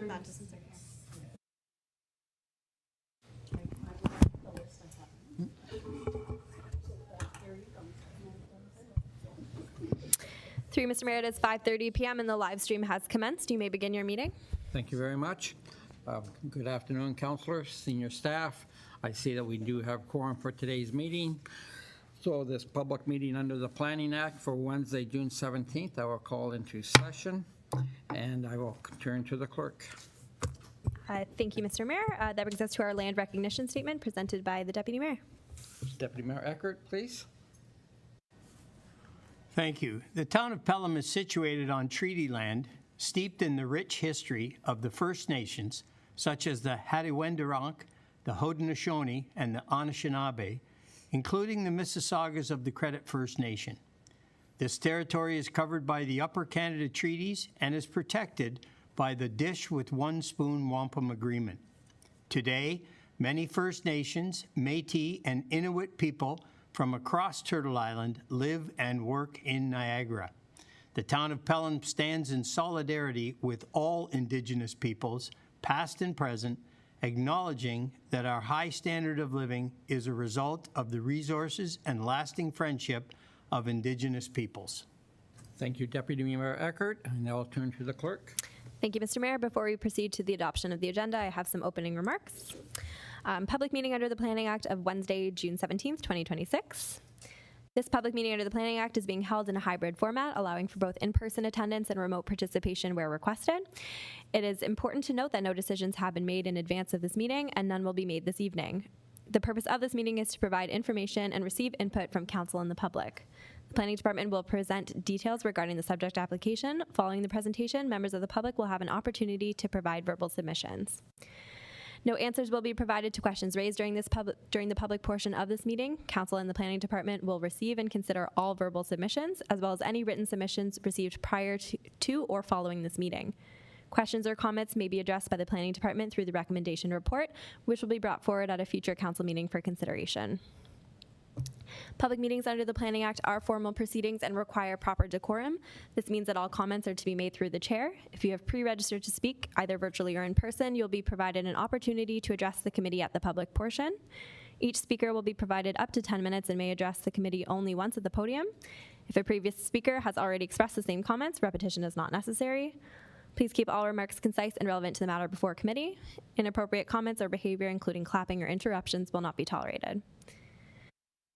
That doesn't say yes. Through Mr. Mayor, it is 5:30 p.m. and the live stream has commenced. You may begin your meeting. Thank you very much. Good afternoon, councilors, senior staff. I see that we do have quorum for today's meeting. So this public meeting under the Planning Act for Wednesday, June 17th, I will call into session, and I will turn to the clerk. Thank you, Mr. Mayor. That brings us to our land recognition statement presented by the Deputy Mayor. Deputy Mayor Eckert, please. Thank you. The town of Pelham is situated on treaty land steeped in the rich history of the First Nations, such as the Hadiwendaronk, the Haudenosaunee, and the Anishinaabe, including the Mississaugas of the Credit First Nation. This territory is covered by the Upper Canada Treaties and is protected by the Dish with One Spoon Wampum Agreement. Today, many First Nations, Métis, and Inuit people from across Turtle Island live and work in Niagara. The town of Pelham stands in solidarity with all Indigenous peoples, past and present, acknowledging that our high standard of living is a result of the resources and lasting friendship of Indigenous peoples. Thank you, Deputy Mayor Eckert. And now I'll turn to the clerk. Thank you, Mr. Mayor. Before we proceed to the adoption of the agenda, I have some opening remarks. Public meeting under the Planning Act of Wednesday, June 17th, 2026. This public meeting under the Planning Act is being held in a hybrid format, allowing for both in-person attendance and remote participation where requested. It is important to note that no decisions have been made in advance of this meeting, and none will be made this evening. The purpose of this meeting is to provide information and receive input from council and the public. The Planning Department will present details regarding the subject application. Following the presentation, members of the public will have an opportunity to provide verbal submissions. No answers will be provided to questions raised during the public portion of this meeting. Council and the Planning Department will receive and consider all verbal submissions, as well as any written submissions received prior to or following this meeting. Questions or comments may be addressed by the Planning Department through the recommendation report, which will be brought forward at a future council meeting for consideration. Public meetings under the Planning Act are formal proceedings and require proper decorum. This means that all comments are to be made through the chair. If you have pre-registered to speak, either virtually or in person, you'll be provided an opportunity to address the committee at the public portion. Each speaker will be provided up to 10 minutes and may address the committee only once at the podium. If a previous speaker has already expressed the same comments, repetition is not necessary. Please keep all remarks concise and relevant to the matter before committee. Inappropriate comments or behavior, including clapping or interruptions, will not be tolerated.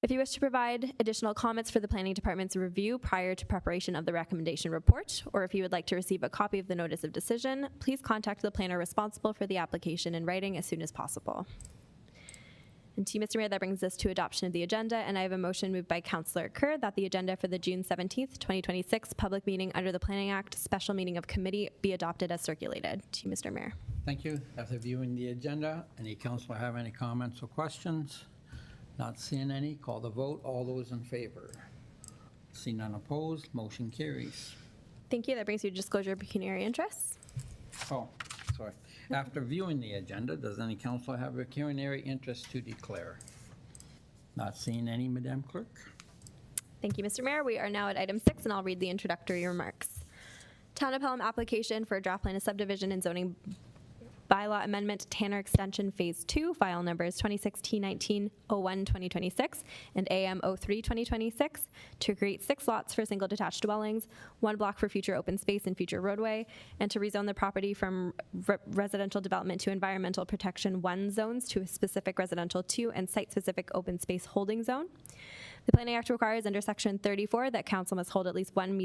If you wish to provide additional comments for the Planning Department's review prior to preparation of the recommendation report, or if you would like to receive a copy of the notice of decision, please contact the planner responsible for the application in writing as soon as possible. And to you, Mr. Mayor, that brings us to adoption of the agenda, and I have a motion moved by Councillor Kerr that the agenda for the June 17th, 2026 public meeting under the Planning Act special meeting of committee be adopted as circulated. To you, Mr. Mayor. Thank you. After viewing the agenda, any councilor have any comments or questions? Not seeing any, call the vote. All those in favor? See none opposed, motion carries. Thank you. That brings you to disclosure of pecuniary interests. Oh, sorry. After viewing the agenda, does any councilor have a pecuniary interest to declare? Not seeing any, Madam Clerk. Thank you, Mr. Mayor. We are now at item 6, and I'll read the introductory remarks. Town of Pelham application for a draft plan of subdivision and zoning bylaw amendment, Tanner Extension Phase 2, file numbers 26T1901-2026 and AM03-2026, to create 6 lots for single detached dwellings, 1 block for future open space and future roadway, and to rezone the property from residential development to environmental protection 1 zones to a specific residential 2 and site-specific open space holding zone. The Planning Act requires under Section 34 that council must hold at least one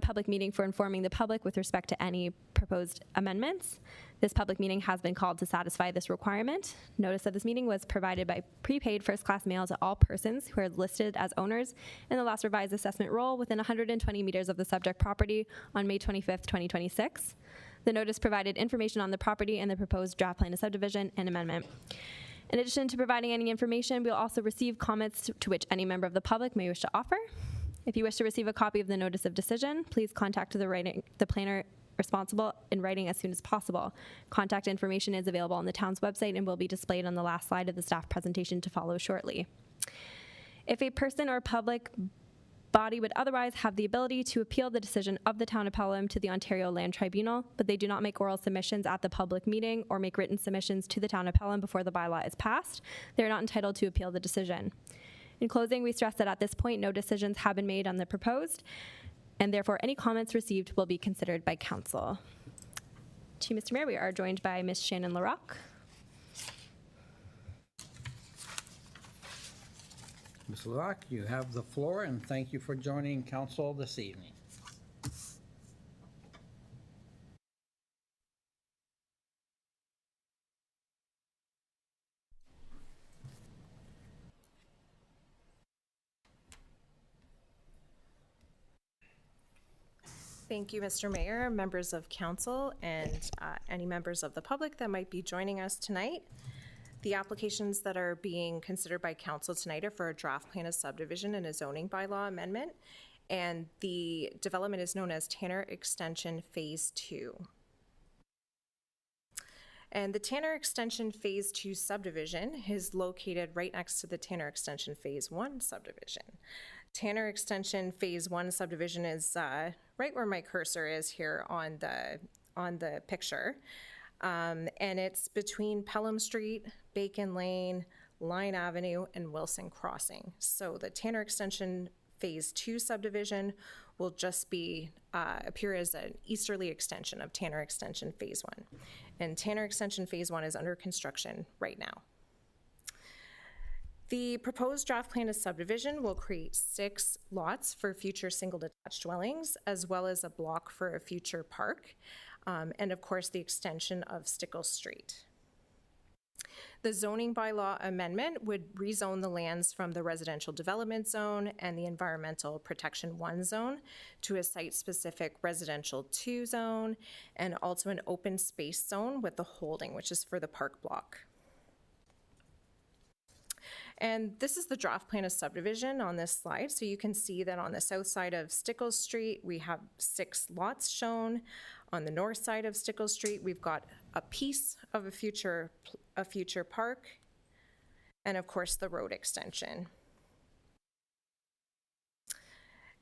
public meeting for informing the public with respect to any proposed amendments. This public meeting has been called to satisfy this requirement. Notice of this meeting was provided by prepaid first-class mail to all persons who are listed as owners in the last revised assessment roll within 120 meters of the subject property on May 25th, 2026. The notice provided information on the property and the proposed draft plan of subdivision and amendment. In addition to providing any information, we will also receive comments to which any member of the public may wish to offer. If you wish to receive a copy of the notice of decision, please contact the planner responsible in writing as soon as possible. Contact information is available on the town's website and will be displayed on the last slide of the staff presentation to follow shortly. If a person or public body would otherwise have the ability to appeal the decision of the Town of Pelham to the Ontario Land Tribunal, but they do not make oral submissions at the public meeting or make written submissions to the Town of Pelham before the bylaw is passed. They are not entitled to appeal the decision. In closing, we stress that at this point, no decisions have been made on the proposed, and therefore any comments received will be considered by council. To Mr. Mayor, we are joined by Ms. Shannon Larocque. Ms. Larocque, you have the floor, and thank you for joining council this evening. Thank you, Mr. Mayor, members of council, and any members of the public that might be joining us tonight. The applications that are being considered by council tonight are for a draft plan of subdivision and a zoning bylaw amendment, and the development is known as Tanner Extension Phase 2. And the Tanner Extension Phase 2 subdivision is located right next to the Tanner Extension Phase 1 subdivision. Tanner Extension Phase 1 subdivision is right where my cursor is here on the picture. And it's between Pelham Street, Bacon Lane, Line Avenue, and Wilson Crossing. So the Tanner Extension Phase 2 subdivision will just be appear as an easterly extension of Tanner Extension Phase 1. And Tanner Extension Phase 1 is under construction right now. The proposed draft plan of subdivision will create 6 lots for future single detached dwellings, as well as a block for a future park, and of course the extension of Stickle Street. The zoning bylaw amendment would rezone the lands from the residential development zone and the environmental protection 1 zone to a site-specific residential 2 zone, and also an open space zone with the holding, which is for the park block. And this is the draft plan of subdivision on this slide. So you can see that on the south side of Stickles Street, we have 6 lots shown. On the north side of Stickles Street, we've got a piece of a future park, and of course the road extension.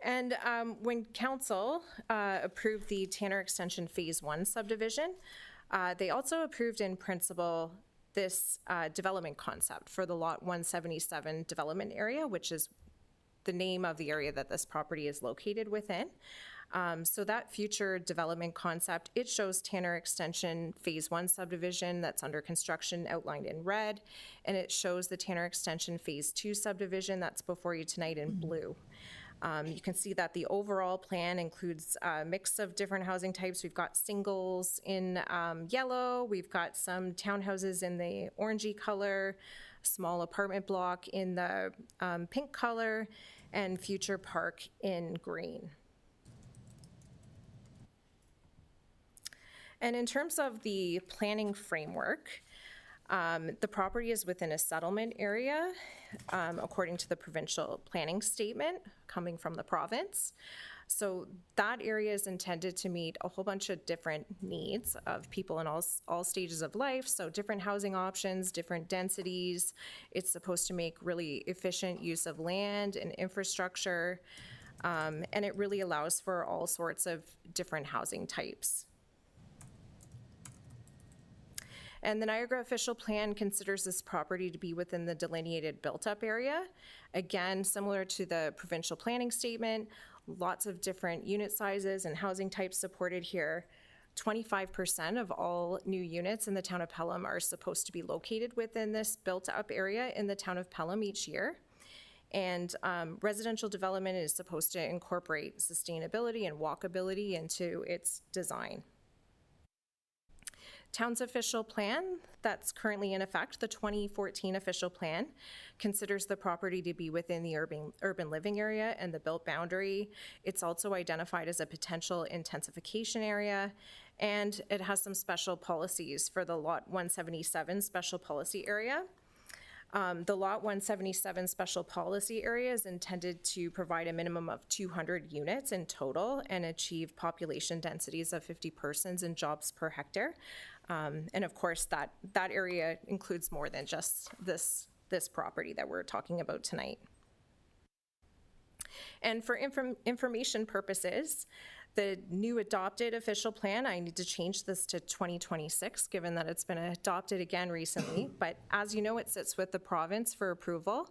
And when council approved the Tanner Extension Phase 1 subdivision, they also approved in principle this development concept for the Lot 177 development area, which is the name of the area that this property is located within. So that future development concept, it shows Tanner Extension Phase 1 subdivision that's under construction outlined in red, and it shows the Tanner Extension Phase 2 subdivision that's before you tonight in blue. You can see that the overall plan includes a mix of different housing types. We've got singles in yellow, we've got some townhouses in the orangey color, small apartment block in the pink color, and future park in green. And in terms of the planning framework, the property is within a settlement area, according to the provincial planning statement coming from the province. So that area is intended to meet a whole bunch of different needs of people in all stages of life. So different housing options, different densities. It's supposed to make really efficient use of land and infrastructure. And it really allows for all sorts of different housing types. And the Niagara official plan considers this property to be within the delineated built-up area. Again, similar to the provincial planning statement, lots of different unit sizes and housing types supported here. 25% of all new units in the town of Pelham are supposed to be located within this built-up area in the town of Pelham each year. And residential development is supposed to incorporate sustainability and walkability into its design. Town's official plan that's currently in effect, the 2014 official plan, considers the property to be within the urban living area and the built boundary. It's also identified as a potential intensification area, and it has some special policies for the Lot 177 special policy area. The Lot 177 special policy area is intended to provide a minimum of 200 units in total and achieve population densities of 50 persons and jobs per hectare. And of course, that area includes more than just this property that we're talking about tonight. And for information purposes, the new adopted official plan, I need to change this to 2026, given that it's been adopted again recently. But as you know, it sits with the province for approval,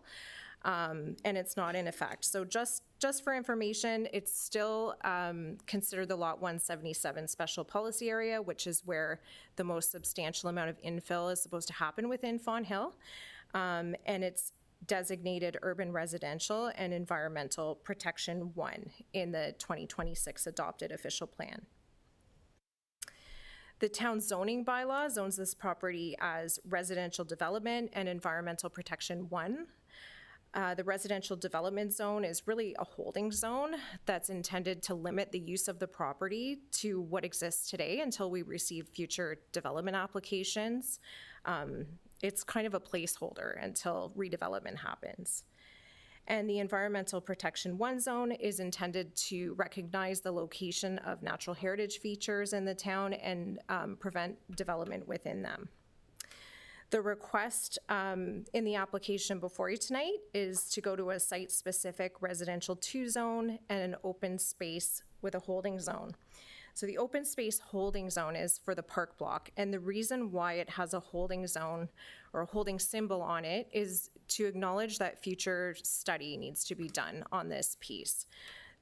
and it's not in effect. So just for information, it's still considered the Lot 177 special policy area, which is where the most substantial amount of infill is supposed to happen within Fawn Hill. And it's designated urban residential and environmental protection 1 in the 2026 adopted official plan. The town zoning bylaw zones this property as residential development and environmental protection 1. The residential development zone is really a holding zone that's intended to limit the use of the property to what exists today until we receive future development applications. It's kind of a placeholder until redevelopment happens. And the Environmental Protection 1 zone is intended to recognize the location of natural heritage features in the town and prevent development within them. The request in the application before you tonight is to go to a site-specific residential 2 zone and an open space with a holding zone. So the open space holding zone is for the park block, and the reason why it has a holding zone or a holding symbol on it is to acknowledge that future study needs to be done on this piece.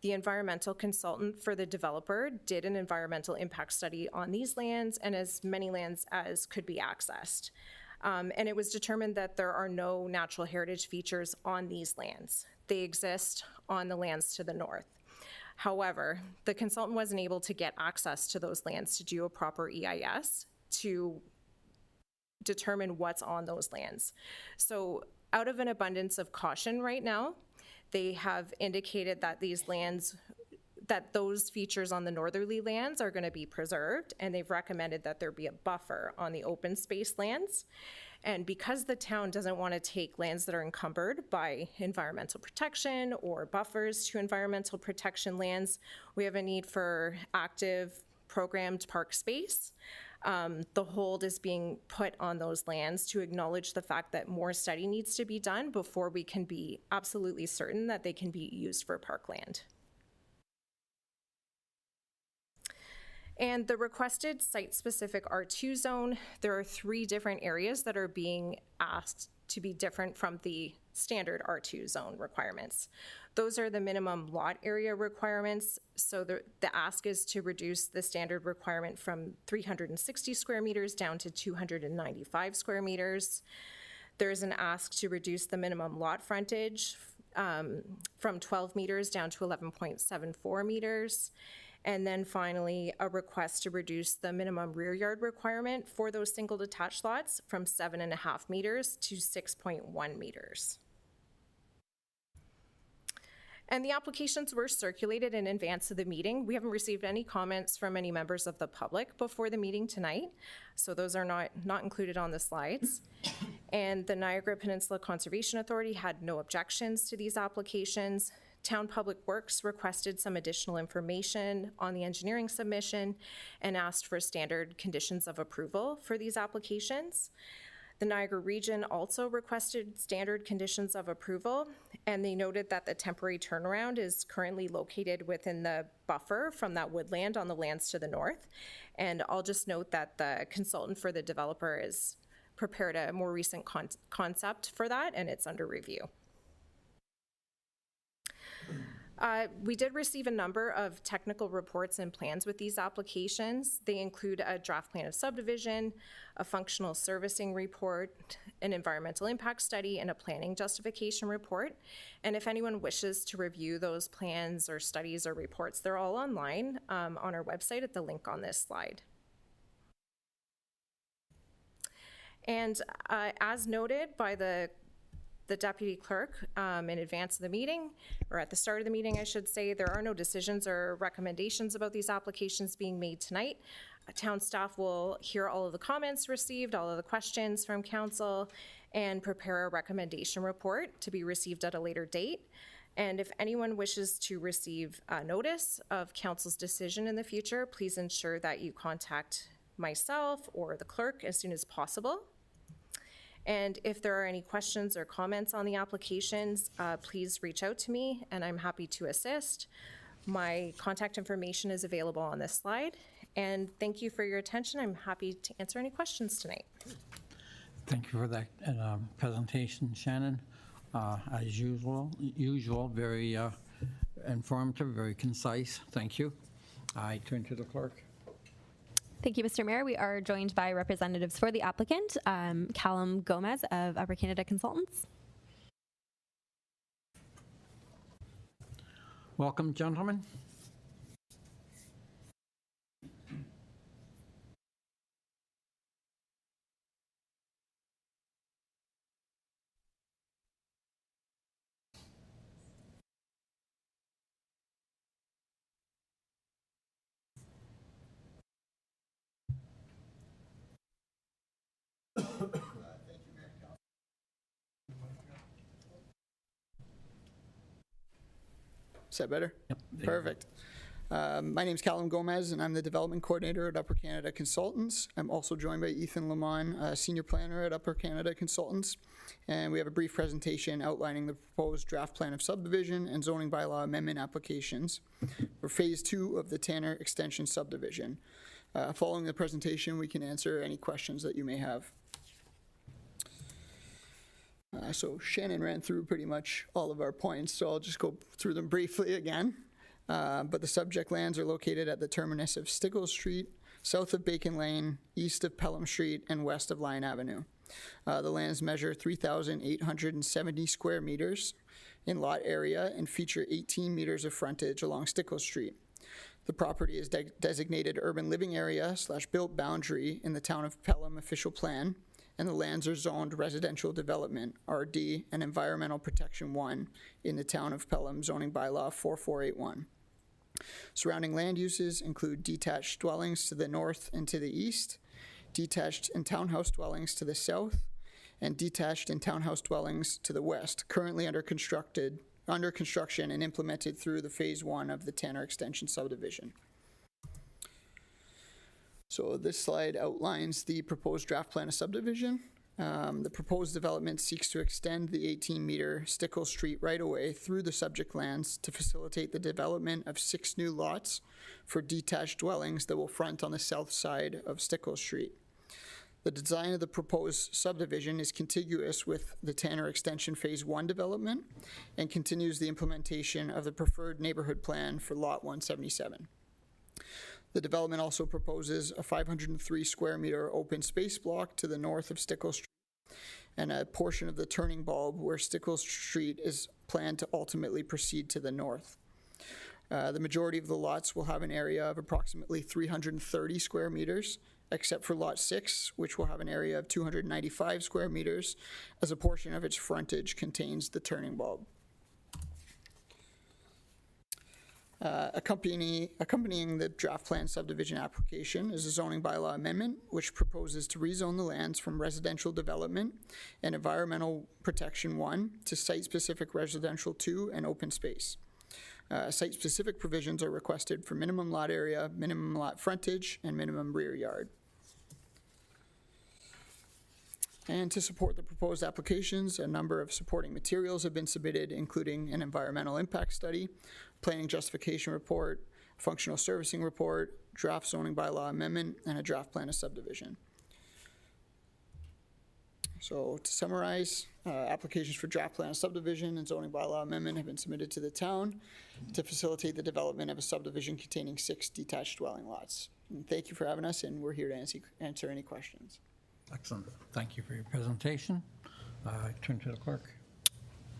The environmental consultant for the developer did an environmental impact study on these lands and as many lands as could be accessed. And it was determined that there are no natural heritage features on these lands. They exist on the lands to the north. However, the consultant wasn't able to get access to those lands to do a proper EIS to determine what's on those lands. So out of an abundance of caution right now, they have indicated that these lands, that those features on the northerly lands are going to be preserved, and they've recommended that there be a buffer on the open space lands. And because the town doesn't want to take lands that are encumbered by environmental protection or buffers to environmental protection lands, we have a need for active programmed park space. The hold is being put on those lands to acknowledge the fact that more study needs to be done before we can be absolutely certain that they can be used for parkland. And the requested site-specific R2 zone, there are 3 different areas that are being asked to be different from the standard R2 zone requirements. Those are the minimum lot area requirements. So the ask is to reduce the standard requirement from 360 square meters down to 295 square meters. There's an ask to reduce the minimum lot frontage from 12 meters down to 11.74 meters. And then finally, a request to reduce the minimum rear yard requirement for those single detached lots from 7.5 meters to 6.1 meters. And the applications were circulated in advance of the meeting. We haven't received any comments from any members of the public before the meeting tonight, so those are not included on the slides. And the Niagara Peninsula Conservation Authority had no objections to these applications. Town Public Works requested some additional information on the engineering submission and asked for standard conditions of approval for these applications. The Niagara region also requested standard conditions of approval, and they noted that the temporary turnaround is currently located within the buffer from that woodland on the lands to the north. And I'll just note that the consultant for the developer has prepared a more recent concept for that, and it's under review. We did receive a number of technical reports and plans with these applications. They include a draft plan of subdivision, a functional servicing report, an environmental impact study, and a planning justification report. And if anyone wishes to review those plans or studies or reports, they're all online on our website at the link on this slide. And as noted by the deputy clerk in advance of the meeting, or at the start of the meeting, I should say, there are no decisions or recommendations about these applications being made tonight. Town staff will hear all of the comments received, all of the questions from council, and prepare a recommendation report to be received at a later date. And if anyone wishes to receive a notice of council's decision in the future, please ensure that you contact myself or the clerk as soon as possible. And if there are any questions or comments on the applications, please reach out to me and I'm happy to assist. My contact information is available on this slide. And thank you for your attention. I'm happy to answer any questions tonight. Thank you for that presentation, Shannon. As usual, very informative, very concise. Thank you. I turn to the clerk. Thank you, Mr. Mayor. We are joined by representatives for the applicant, Callum Gomez of Upper Canada Consultants. Welcome, gentlemen. Is that better? Yep. Perfect. My name's Callum Gomez, and I'm the Development Coordinator at Upper Canada Consultants. I'm also joined by Ethan Lamont, Senior Planner at Upper Canada Consultants. And we have a brief presentation outlining the proposed draft plan of subdivision and zoning bylaw amendment applications for Phase 2 of the Tanner Extension subdivision. Following the presentation, we can answer any questions that you may have. So Shannon ran through pretty much all of our points, so I'll just go through them briefly again. But the subject lands are located at the terminus of Stickles Street, south of Bacon Lane, east of Pelham Street, and west of Lyon Avenue. The lands measure 3,870 square meters in lot area and feature 18 meters of frontage along Stickles Street. The property is designated urban living area / built boundary in the town of Pelham official plan, and the lands are zoned residential development, RD, and environmental protection 1 in the town of Pelham zoning bylaw 4481. Surrounding land uses include detached dwellings to the north and to the east, detached and townhouse dwellings to the south, and detached and townhouse dwellings to the west, currently under construction and implemented through the Phase 1 of the Tanner Extension subdivision. So this slide outlines the proposed draft plan of subdivision. The proposed development seeks to extend the 18-meter Stickles Street right-of-way through the subject lands to facilitate the development of 6 new lots for detached dwellings that will front on the south side of Stickles Street. The design of the proposed subdivision is contiguous with the Tanner Extension Phase 1 development and continues the implementation of the preferred neighborhood plan for Lot 177. The development also proposes a 503 square meter open space block to the north of Stickles Street and a portion of the turning bulb where Stickles Street is planned to ultimately proceed to the north. The majority of the lots will have an area of approximately 330 square meters, except for Lot 6, which will have an area of 295 square meters, as a portion of its frontage contains the turning bulb. Accompanying the draft plan subdivision application is a zoning bylaw amendment, which proposes to rezone the lands from residential development and environmental protection 1 to site-specific residential 2 and open space. Site-specific provisions are requested for minimum lot area, minimum lot frontage, and minimum rear yard. And to support the proposed applications, a number of supporting materials have been submitted, including an environmental impact study, planning justification report, functional servicing report, draft zoning bylaw amendment, and a draft plan of subdivision. So to summarize, applications for draft plan of subdivision and zoning bylaw amendment have been submitted to the town to facilitate the development of a subdivision containing 6 detached dwelling lots. And thank you for having us, and we're here to answer any questions. Excellent. Thank you for your presentation. Turn to the clerk.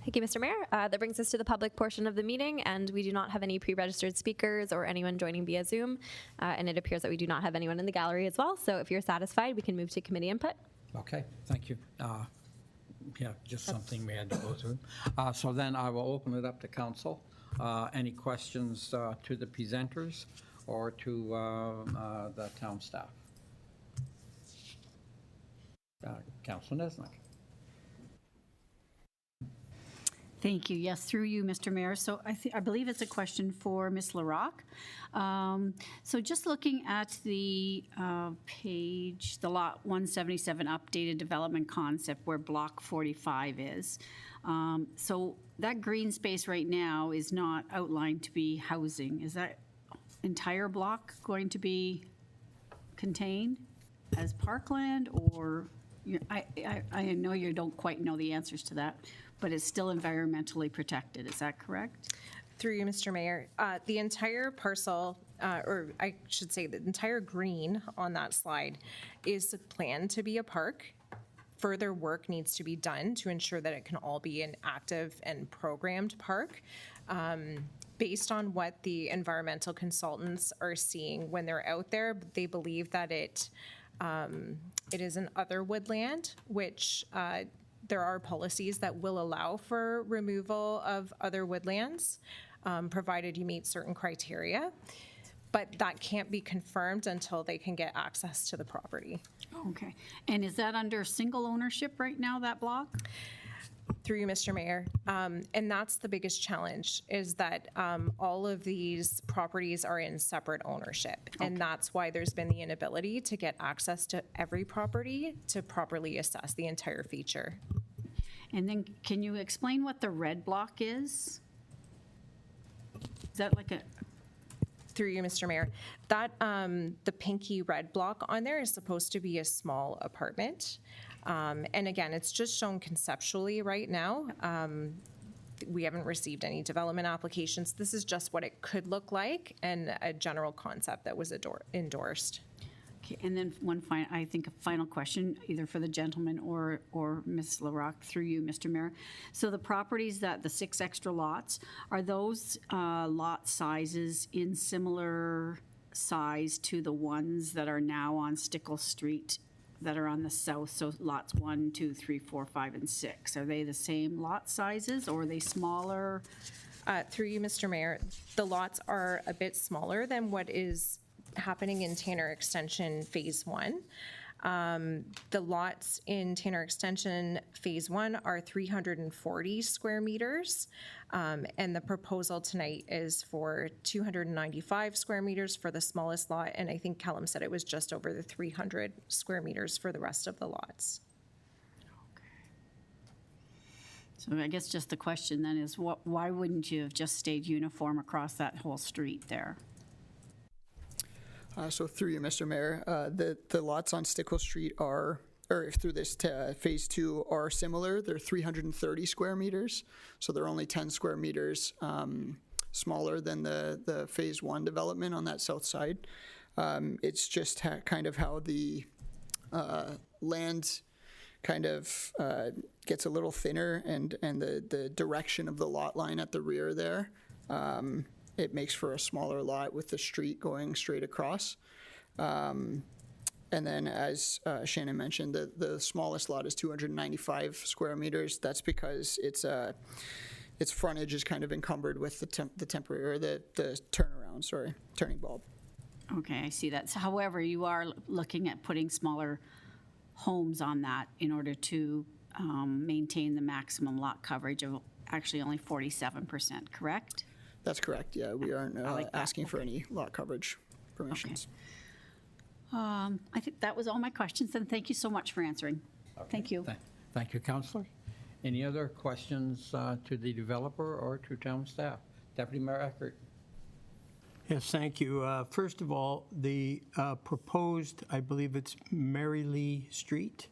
Thank you, Mr. Mayor. That brings us to the public portion of the meeting, and we do not have any pre-registered speakers or anyone joining via Zoom, and it appears that we do not have anyone in the gallery as well. So if you're satisfied, we can move to committee input. Okay, thank you. Yeah, just something we had to go through. So then I will open it up to council. Any questions to the presenters or to the town staff? Councilor Nesnick. Thank you. Yes, through you, Mr. Mayor. So I believe it's a question for Ms. LaRocque. So just looking at the page, the Lot 177 updated development concept where Block 45 is. So that green space right now is not outlined to be housing. Is that entire block going to be contained as parkland, or I know you don't quite know the answers to that, but it's still environmentally protected. Is that correct? Through you, Mr. Mayor, the entire parcel, or I should say the entire green on that slide is planned to be a park. Further work needs to be done to ensure that it can all be an active and programmed park. Based on what the environmental consultants are seeing when they're out there, they believe that it is an other woodland, which there are policies that will allow for removal of other woodlands, provided you meet certain criteria. But that can't be confirmed until they can get access to the property. Okay. And is that under single ownership right now, that block? Through you, Mr. Mayor. And that's the biggest challenge, is that all of these properties are in separate ownership. And that's why there's been the inability to get access to every property to properly assess the entire feature. And then can you explain what the red block is? Is that like a, Through you, Mr. Mayor. That, the pinky red block on there is supposed to be a small apartment. And again, it's just shown conceptually right now. We haven't received any development applications. This is just what it could look like and a general concept that was endorsed. okay, and then I think a final question, either for the gentleman or Ms. LaRocque, through you, Mr. Mayor. So the properties the 6 extra lots, are those lot sizes in similar size to the ones that are now on Stickle Street that are on the south? So lots 1, 2, 3, 4, 5, and 6. Are they the same lot sizes, or are they smaller? Through you, Mr. Mayor, the lots are a bit smaller than what is happening in Tanner Extension Phase 1. The lots in Tanner Extension Phase 1 are 340 square meters, and the proposal tonight is for 295 square meters for the smallest lot, and I think Callum said it was just over the 300 square meters for the rest of the lots. So I guess just the question then is, why wouldn't you have just stayed uniform across that whole street there? So through you, Mr. Mayor, the lots on Stickle Street or through this Phase 2 are similar. They're 330 square meters, so they're only 10 square meters smaller than the Phase 1 development on that south side. It's just kind of how the land kind of gets a little thinner, and the direction of the lot line at the rear there. It makes for a smaller lot with the street going straight across. And then, as Shannon mentioned, the smallest lot is 295 square meters. That's because its frontage is kind of encumbered with the turning bulb. Okay, I see that. So, however, you are looking at putting smaller homes on that in order to maintain the maximum lot coverage of actually only 47%, correct? That's correct, yeah. We aren't like that. asking for any lot coverage permissions. I think that was all my questions, and thank you so much for answering. Thank you. Thank you, Councillor. Any other questions to the developer or to town staff? Deputy Mayor Eckert. Yes, thank you. First of all, the proposed, I believe it's Mary Lee Street.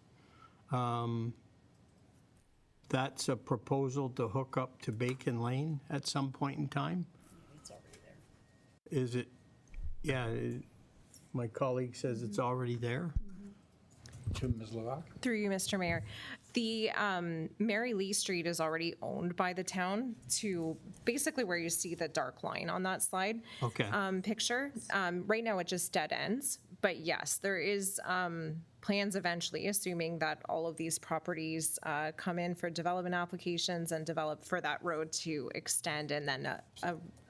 That's a proposal to hook up to Bacon Lane at some point in time? It's already there. Is it? Yeah, my colleague says it's already there. To Ms. LaRocque. Through you, Mr. Mayor. The Mary Lee Street is already owned by the town to basically where you see the dark line on that slide picture. Right now it just dead ends, but yes, there is plans eventually, assuming that all of these properties come in for development applications and develop for that road to extend, and then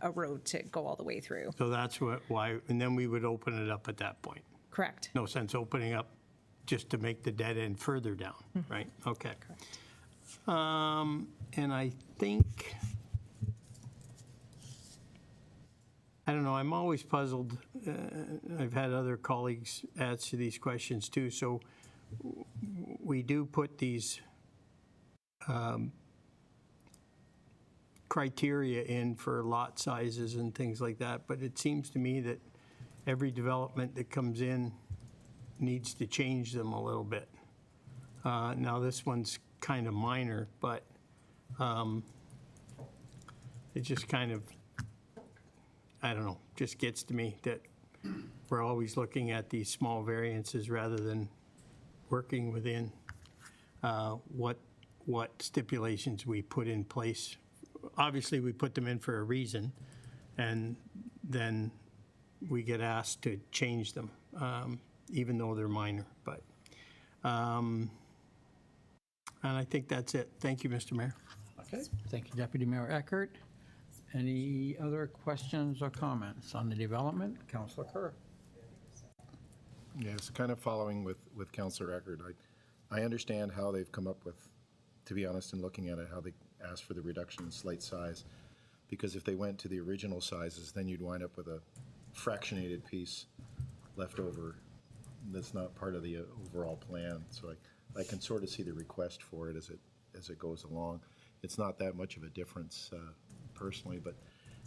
a road to go all the way through. So that's why, and then we would open it up at that point. Correct. No sense opening up just to make the dead end further down, right? Okay. And I think, I don't know, I'm always puzzled. I've had other colleagues answer these questions too. So we do put these criteria in for lot sizes and things like that, but it seems to me that every development that comes in needs to change them a little bit. Now, this one's kind of minor, but it just kind of, I don't know, just gets to me that we're always looking at these small variances rather than working within what stipulations we put in place. Obviously, we put them in for a reason, and then we get asked to change them, even though they're minor. But, and I think that's it. Thank you, Mr. Mayor. Okay, thank you, Deputy Mayor Eckert. Any other questions or comments on the development? Councillor Kerr. Yes, kind of following with Councillor Eckert. I understand how they've come up with, to be honest, in looking at it, how they asked for the reduction in slight size. Because if they went to the original sizes, then you'd wind up with a fractionated piece left over that's not part of the overall plan. So I can sort of see the request for it as it goes along. It's not that much of a difference personally, but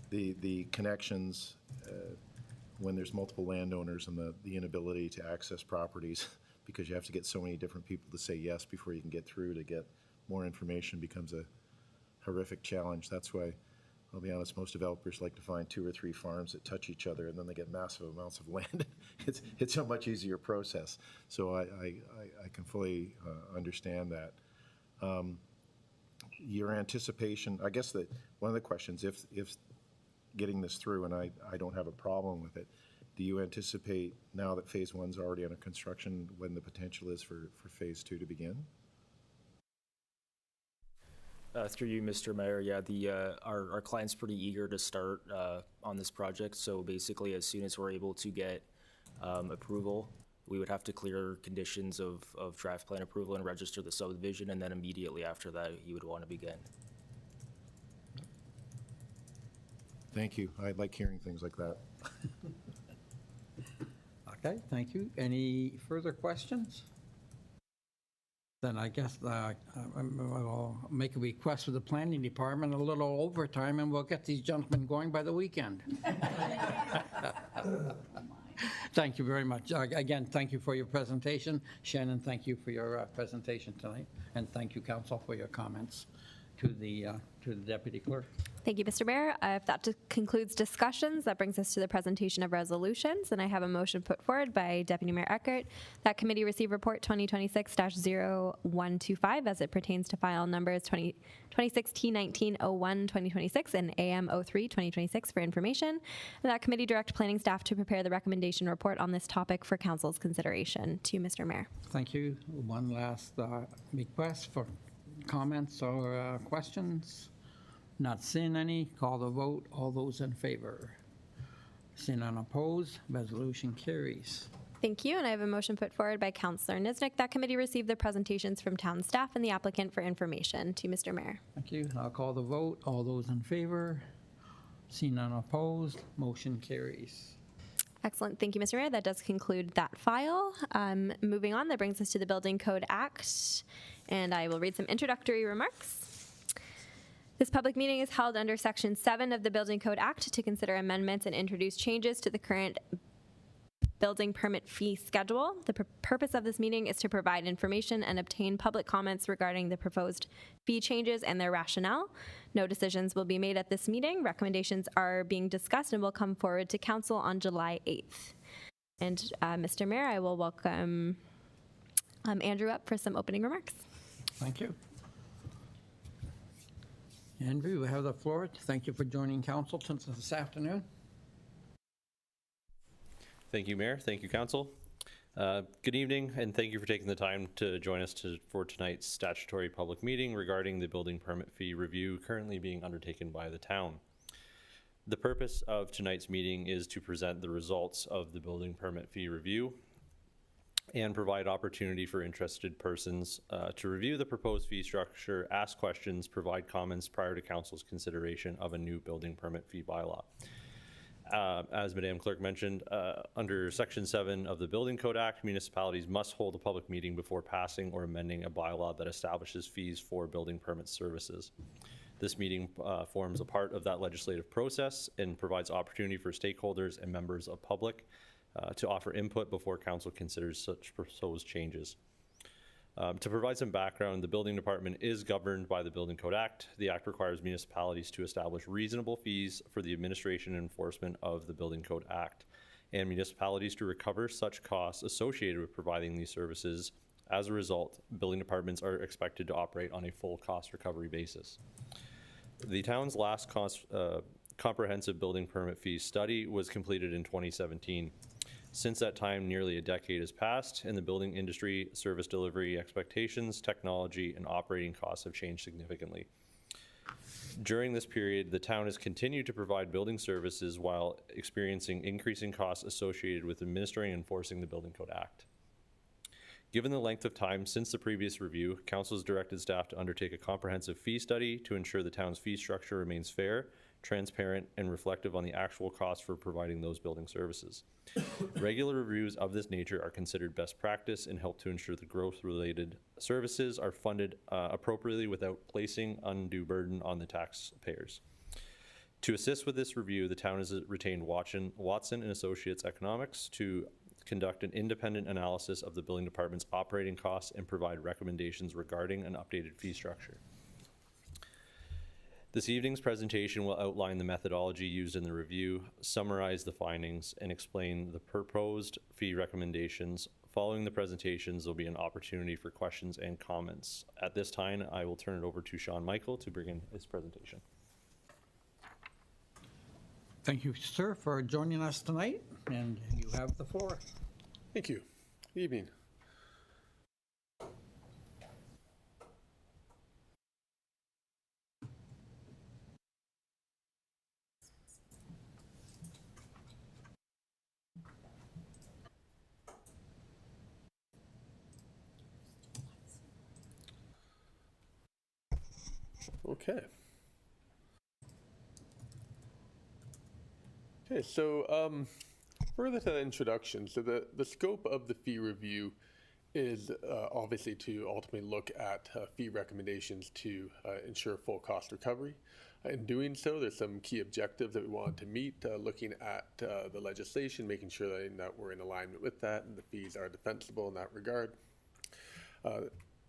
the connections, when there's multiple landowners and the inability to access properties because you have to get so many different people to say yes before you can get through to get more information becomes a horrific challenge. That's why, I'll be honest, most developers like to find 2 or 3 farms that touch each other and then they get massive amounts of land. It's a much easier process. So I can fully understand that. Your anticipation, I guess that one of the questions, if getting this through, and I don't have a problem with it, do you anticipate now that phase 1's already under construction when the potential is for phase 2 to begin? Through you, Mr. Mayor, yeah, our client's pretty eager to start on this project. So basically, as soon as we're able to get approval, we would have to clear conditions of draft plan approval and register the subdivision, and then immediately after that, he would want to begin. Thank you. I like hearing things like that. Okay, thank you. Any further questions? Then I guess I'll make a request for the planning department, a little overtime, and we'll get these gentlemen going by the weekend. Thank you very much. Again, thank you for your presentation. Shannon, thank you for your presentation tonight. And thank you, Council, for your comments to the Deputy Clerk. Thank you, Mr. Mayor. If that concludes discussions, that brings us to the presentation of resolutions. And I have a motion put forward by Deputy Mayor Eckert that committee receive report 2026-0125 as it pertains to file numbers 2026 T1901 2026 and AM 03 2026 for information. And that committee direct planning staff to prepare the recommendation report on this topic for council's consideration. To you, Mr. Mayor. Thank you. One last request for comments or questions. Not seeing any, call the vote. All those in favor? Seeing none opposed, resolution carries. Thank you, and I have a motion put forward by Councillor Niznik that committee receive the presentations from town staff and the applicant for information. To Mr. Mayor. Thank you. I'll call the vote. All those in favor? Seeing none opposed, motion carries. Excellent. Thank you, Mr. Mayor. That does conclude that file. Moving on, that brings us to the Building Code Act, and I will read some introductory remarks. This public meeting is held under Section 7 of the Building Code Act to consider amendments and introduce changes to the current building permit fee schedule. The purpose of this meeting is to provide information and obtain public comments regarding the proposed fee changes and their rationale. No decisions will be made at this meeting. Recommendations are being discussed and will come forward to Council on July 8th. And Mr. Mayor, I will welcome Andrew up for some opening remarks. Thank you. Andrew, you have the floor. Thank you for joining council this afternoon. Thank you, Mayor. Thank you, Council. Good evening, and thank you for taking the time to join us for tonight's statutory public meeting regarding the building permit fee review currently being undertaken by the town. The purpose of tonight's meeting is to present the results of the building permit fee review and provide opportunity for interested persons to review the proposed fee structure, ask questions, provide comments prior to council's consideration of a new building permit fee bylaw. As Madam Clerk mentioned, under Section 7 of the Building Code Act, municipalities must hold a public meeting before passing or amending a bylaw that establishes fees for building permit services. This meeting forms a part of that legislative process and provides opportunity for stakeholders and members of public to offer input before council considers such proposed changes. To provide some background, the building department is governed by the Building Code Act. The act requires municipalities to establish reasonable fees for the administration and enforcement of the Building Code Act, and municipalities to recover such costs associated with providing these services. As a result, building departments are expected to operate on a full cost recovery basis. The town's last comprehensive building permit fee study was completed in 2017. Since that time, nearly a decade has passed, and the building industry, service delivery expectations, technology, and operating costs have changed significantly. During this period, the town has continued to provide building services while experiencing increasing costs associated with administering and enforcing the Building Code Act. Given the length of time since the previous review, council has directed staff to undertake a comprehensive fee study to ensure the town's fee structure remains fair, transparent, and reflective on the actual cost for providing those building services. Regular reviews of this nature are considered best practice and help to ensure the growth-related services are funded appropriately without placing undue burden on the taxpayers. To assist with this review, the town has retained Watson and Associates Economics to conduct an independent analysis of the building department's operating costs and provide recommendations regarding an updated fee structure. This evening's presentation will outline the methodology used in the review, summarize the findings, and explain the proposed fee recommendations. Following the presentations, there'll be an opportunity for questions and comments. At this time, I will turn it over to Sean Michael to begin his presentation. Thank you, sir, for joining us tonight, and you have the floor. Thank you. Good evening. Okay. Okay, so further to the introduction, so the scope of the fee review is obviously to ultimately look at fee recommendations to ensure full cost recovery. In doing so, there's some key objectives that we wanted to meet, looking at the legislation, making sure that we're in alignment with that and the fees are defensible in that regard.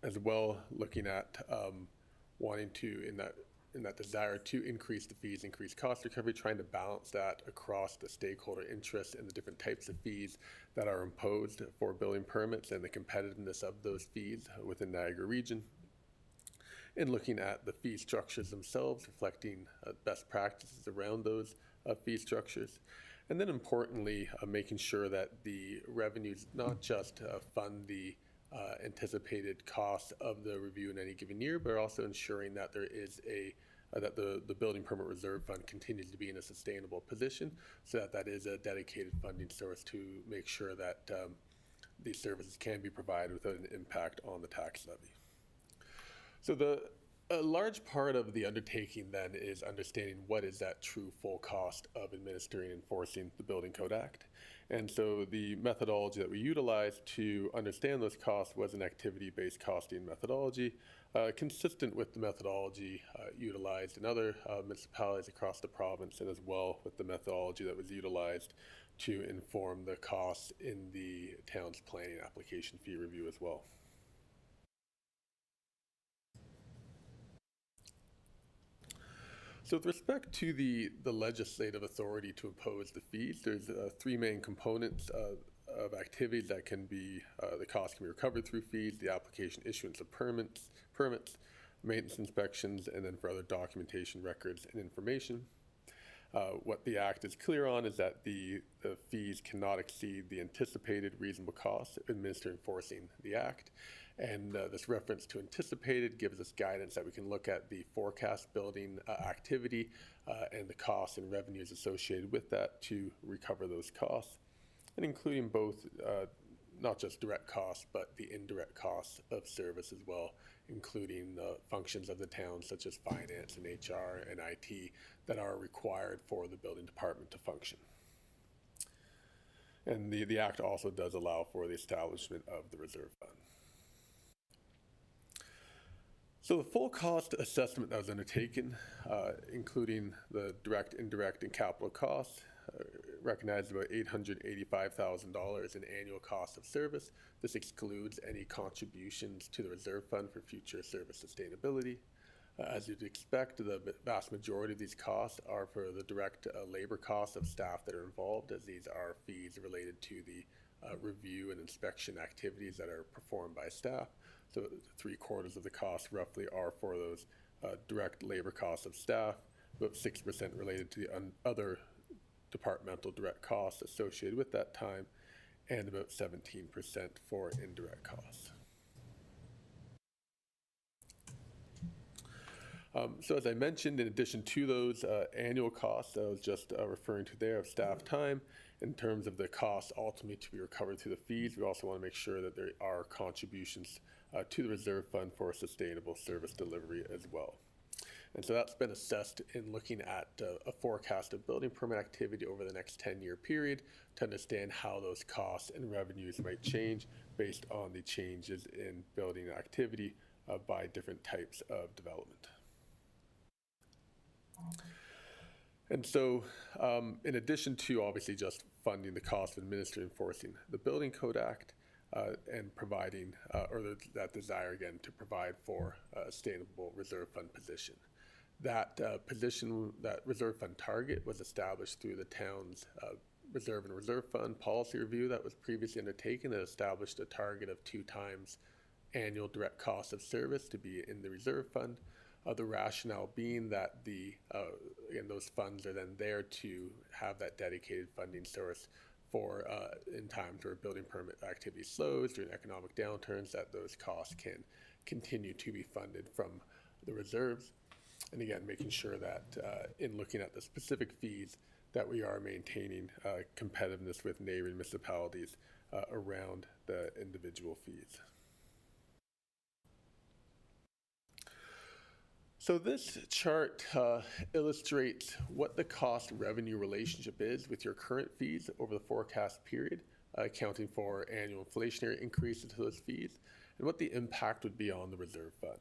As well, looking at wanting to, in that desire to increase the fees, increase cost recovery, trying to balance that across the stakeholder interests and the different types of fees that are imposed for building permits and the competitiveness of those fees within Niagara region. And looking at the fee structures themselves, reflecting best practices around those fee structures. And then importantly, making sure that the revenues not just fund the anticipated cost of the review in any given year, but also ensuring that there is that the building permit reserve fund continues to be in a sustainable position, so that is a dedicated funding source to make sure that these services can be provided without an impact on the tax levy. So a large part of the undertaking then is understanding what is that true full cost of administering and enforcing the Building Code Act. And so the methodology that we utilized to understand those costs was an activity-based costing methodology, consistent with the methodology utilized in other municipalities across the province, and as well with the methodology that was utilized to inform the costs in the town's planning application fee review as well. So with respect to the legislative authority to impose the fees, there's three main components of activities that can be, the cost can be recovered through fees, the application issuance of permits, maintenance inspections, and then for other documentation, records, and information. What the Act is clear on is that the fees cannot exceed the anticipated reasonable costs of administering and enforcing the Act. And this reference to anticipated gives us guidance that we can look at the forecast building activity and the costs and revenues associated with that to recover those costs, and including both not just direct costs, but the indirect costs of service as well, including the functions of the town such as finance and HR and IT that are required for the building department to function. And the Act also does allow for the establishment of the reserve fund. So the full cost assessment that was undertaken, including the direct, indirect, and capital costs, recognized about $885,000 in annual cost of service. This excludes any contributions to the reserve fund for future service sustainability. As you'd expect, the vast majority of these costs are for the direct labor costs of staff that are involved, as these are fees related to the review and inspection activities that are performed by staff. So 3/4 of the cost roughly are for those direct labor costs of staff, about 6% related to the other departmental direct costs associated with that time, and about 17% for indirect costs. So as I mentioned, in addition to those annual costs that I was just referring to there of staff time, in terms of the costs ultimately to be recovered through the fees, we also want to make sure that there are contributions to the reserve fund for sustainable service delivery as well. And so that's been assessed in looking at a forecast of building permit activity over the next 10-year period to understand how those costs and revenues might change based on the changes in building activity by different types of development. And so, in addition to obviously just funding the cost of administering and enforcing the Building Code Act and providing, that desire again to provide for a sustainable reserve fund position. That position, that reserve fund target was established through the town's reserve and reserve fund policy review that was previously undertaken that established a target of 2 times annual direct cost of service to be in the reserve fund. The rationale being that again, those funds are then there to have that dedicated funding source for in times where building permit activity slows during economic downturns, that those costs can continue to be funded from the reserves. And again, making sure that in looking at the specific fees that we are maintaining competitiveness with neighboring municipalities around the individual fees. So this chart illustrates what the cost-revenue relationship is with your current fees over the forecast period, accounting for annual inflationary increases to those fees, and what the impact would be on the reserve fund.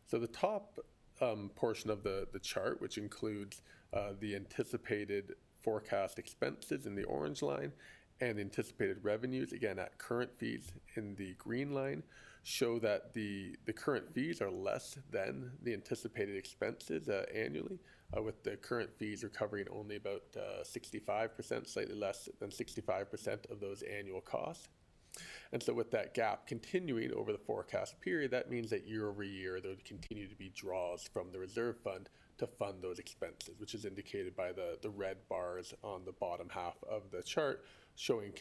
So the top portion of the chart, which includes the anticipated forecast expenses in the orange line and the anticipated revenues, again at current fees in the green line, show that the current fees are less than the anticipated expenses annually, with the current fees recovering only about 65%, slightly less than 65% of those annual costs. And so with that gap continuing over the forecast period, that means that year over year there would continue to be draws from the reserve fund to fund those expenses, which is indicated by the red bars on the bottom half of the chart showing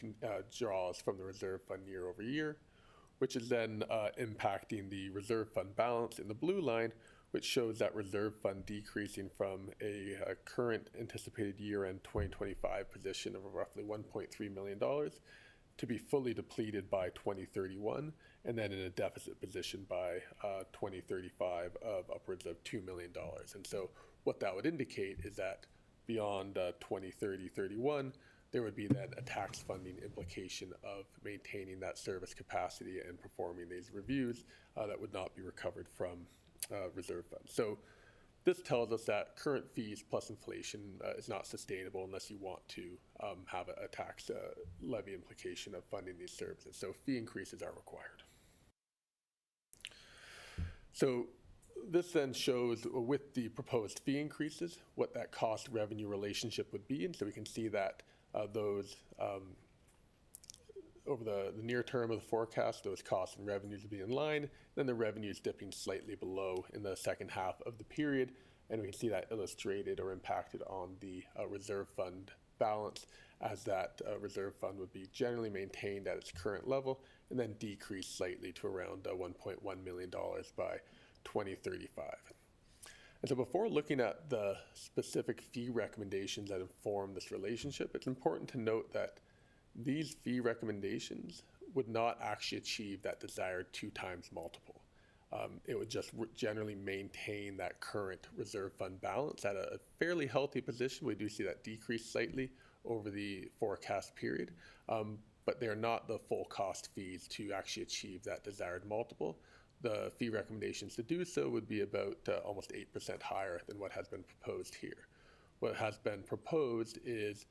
draws from the reserve fund year over year, which is then impacting the reserve fund balance in the blue line, which shows that reserve fund decreasing from a current anticipated year-end 2025 position of roughly $1.3 million to be fully depleted by 2031, and then in a deficit position by 2035 of upwards of $2 million. And so what that would indicate is that beyond 2030-31, there would be then a tax funding implication of maintaining that service capacity and performing these reviews that would not be recovered from reserve funds. So this tells us that current fees plus inflation is not sustainable unless you want to have a tax levy implication of funding these services. So fee increases are required. So this then shows with the proposed fee increases what that cost revenue relationship would be. And so we can see that those over the near term of the forecast, those costs and revenues will be in line, then the revenues dipping slightly below in the second half of the period, and we can see that illustrated or impacted on the reserve fund balance, as that reserve fund would be generally maintained at its current level and then decrease slightly to around $1.1 million by 2035. And so before looking at the specific fee recommendations that inform this relationship, it's important to note that these fee recommendations would not actually achieve that desired 2 times multiple. It would just generally maintain that current reserve fund balance at a fairly healthy position. We do see that decrease slightly over the forecast period, but they're not the full cost fees to actually achieve that desired multiple. The fee recommendations to do so would be about almost 8% higher than what has been proposed here. What has been proposed is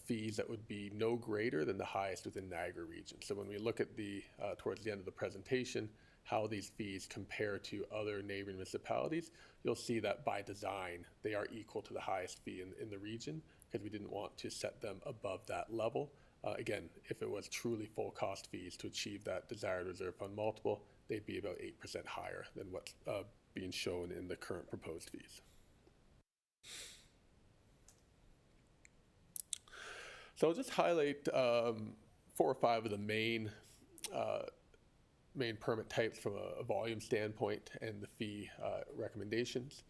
fees that would be no greater than the highest within Niagara region. So when we look at the towards the end of the presentation, how these fees compare to other neighboring municipalities, you'll see that by design, they are equal to the highest fee in the region, because we didn't want to set them above that level. Again, if it was truly full cost fees to achieve that desired reserve fund multiple, they'd be about 8% higher than what's being shown in the current proposed fees. So I'll just highlight 4 or 5 of the main permit types from a volume standpoint and the fee recommendations.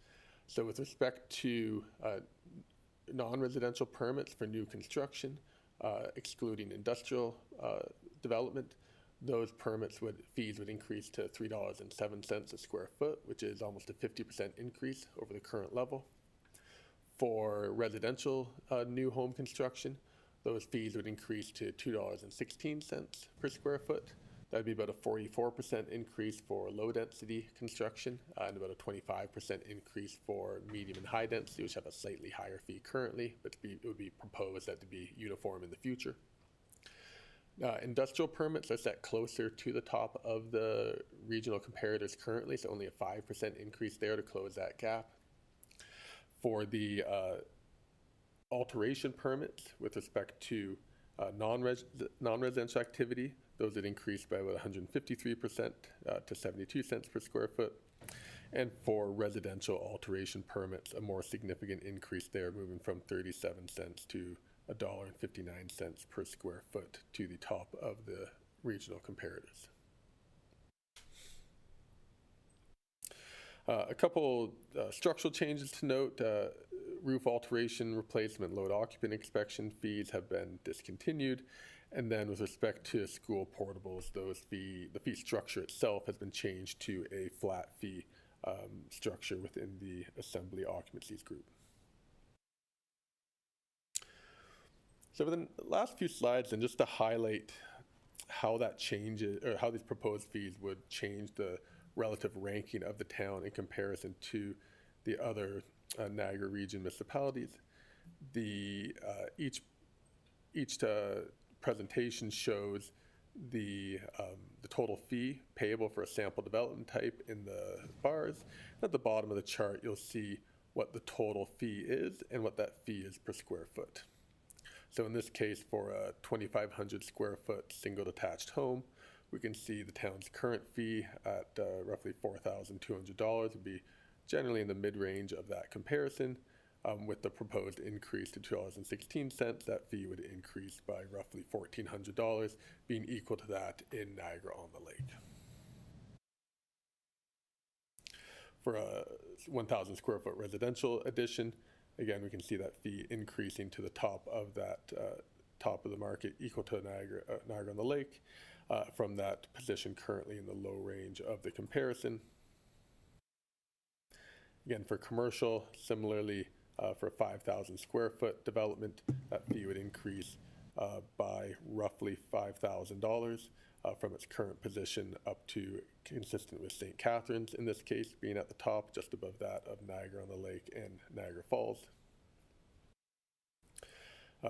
So with respect to non-residential permits for new construction, excluding industrial development, those fees would increase to $3.07 a square foot, which is almost a 50% increase over the current level. For residential new home construction, those fees would increase to $2.16 per square foot. That'd be about a 44% increase for low density construction and about a 25% increase for medium and high density, which have a slightly higher fee currently, but it would be proposed that to be uniform in the future. Industrial permits are set closer to the top of the regional comparators currently, so only a 5% increase there to close that gap. For the alteration permits with respect to non-residential activity, those would increase by about 153% to 72 cents per square foot. And for residential alteration permits, a more significant increase there, moving from 37 cents to $1.59 per square foot to the top of the regional comparators. A couple structural changes to note. Roof alteration, replacement, load occupant inspection fees have been discontinued. And then with respect to school portables, the fee structure itself has been changed to a flat fee structure within the assembly occupancies group. So for the last few slides, and just to highlight how that changes, or how these proposed fees would change the relative ranking of the town in comparison to the other Niagara region municipalities. Each presentation shows the total fee payable for a sample development type in the bars. At the bottom of the chart, you'll see what the total fee is and what that fee is per square foot. So in this case, for a 2,500 square foot single detached home, we can see the town's current fee at roughly $4,200 would be generally in the mid-range of that comparison. With the proposed increase to $2.16, that fee would increase by roughly $1,400, being equal to that in Niagara-on-the-Lake. For a 1,000 square foot residential addition, again, we can see that fee increasing to the top of that top of the market, equal to Niagara-on-the-Lake, from that position currently in the low range of the comparison. Again, for commercial, similarly, for a 5,000 square foot development, that fee would increase by roughly $5,000 from its current position up to consistent with St. Catharines, in this case, being at the top, just above that of Niagara-on-the-Lake and Niagara Falls.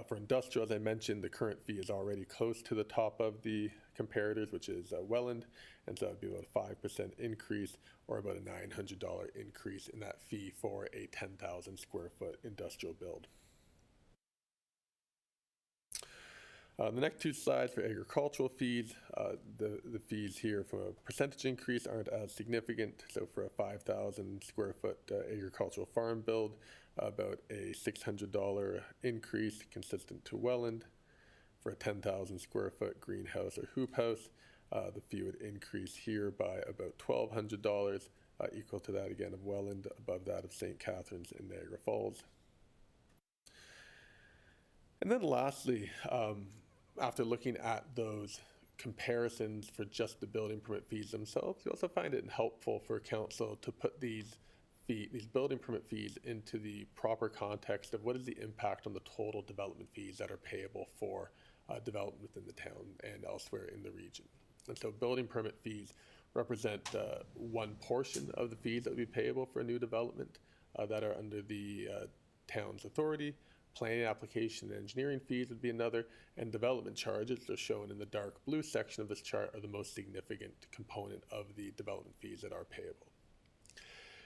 For industrial, as I mentioned, the current fee is already close to the top of the comparators, which is Welland, and so it would be about a 5% increase or about a $900 increase in that fee for a 10,000 square foot industrial build. The next two slides for agricultural fees, the fees here from a percentage increase aren't as significant. So for a 5,000 square foot agricultural farm build, about a $600 increase consistent to Welland. For a 10,000 square foot greenhouse or hoop house, the fee would increase here by about $1,200, equal to that again of Welland, above that of St. Catharines and Niagara Falls. And then lastly, after looking at those comparisons for just the building permit fees themselves. We also find it helpful for council to put these building permit fees into the proper context of what is the impact on the total development fees that are payable for development within the town and elsewhere in the region. And so building permit fees represent one portion of the fees that would be payable for a new development that are under the town's authority. Planning application and engineering fees would be another, and development charges, are shown in the dark blue section of this chart, are the most significant component of the development fees that are payable.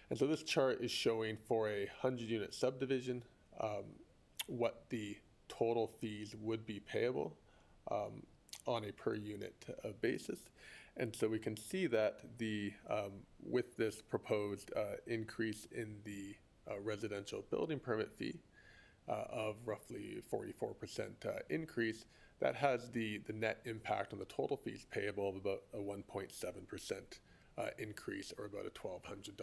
And so this chart is showing for a 100-unit subdivision what the total fees would be payable on a per unit basis. And so we can see that with this proposed increase in the residential building permit fee of roughly 44% increase, that has the net impact on the total fees payable of about a 1.7% increase, or about a $1,200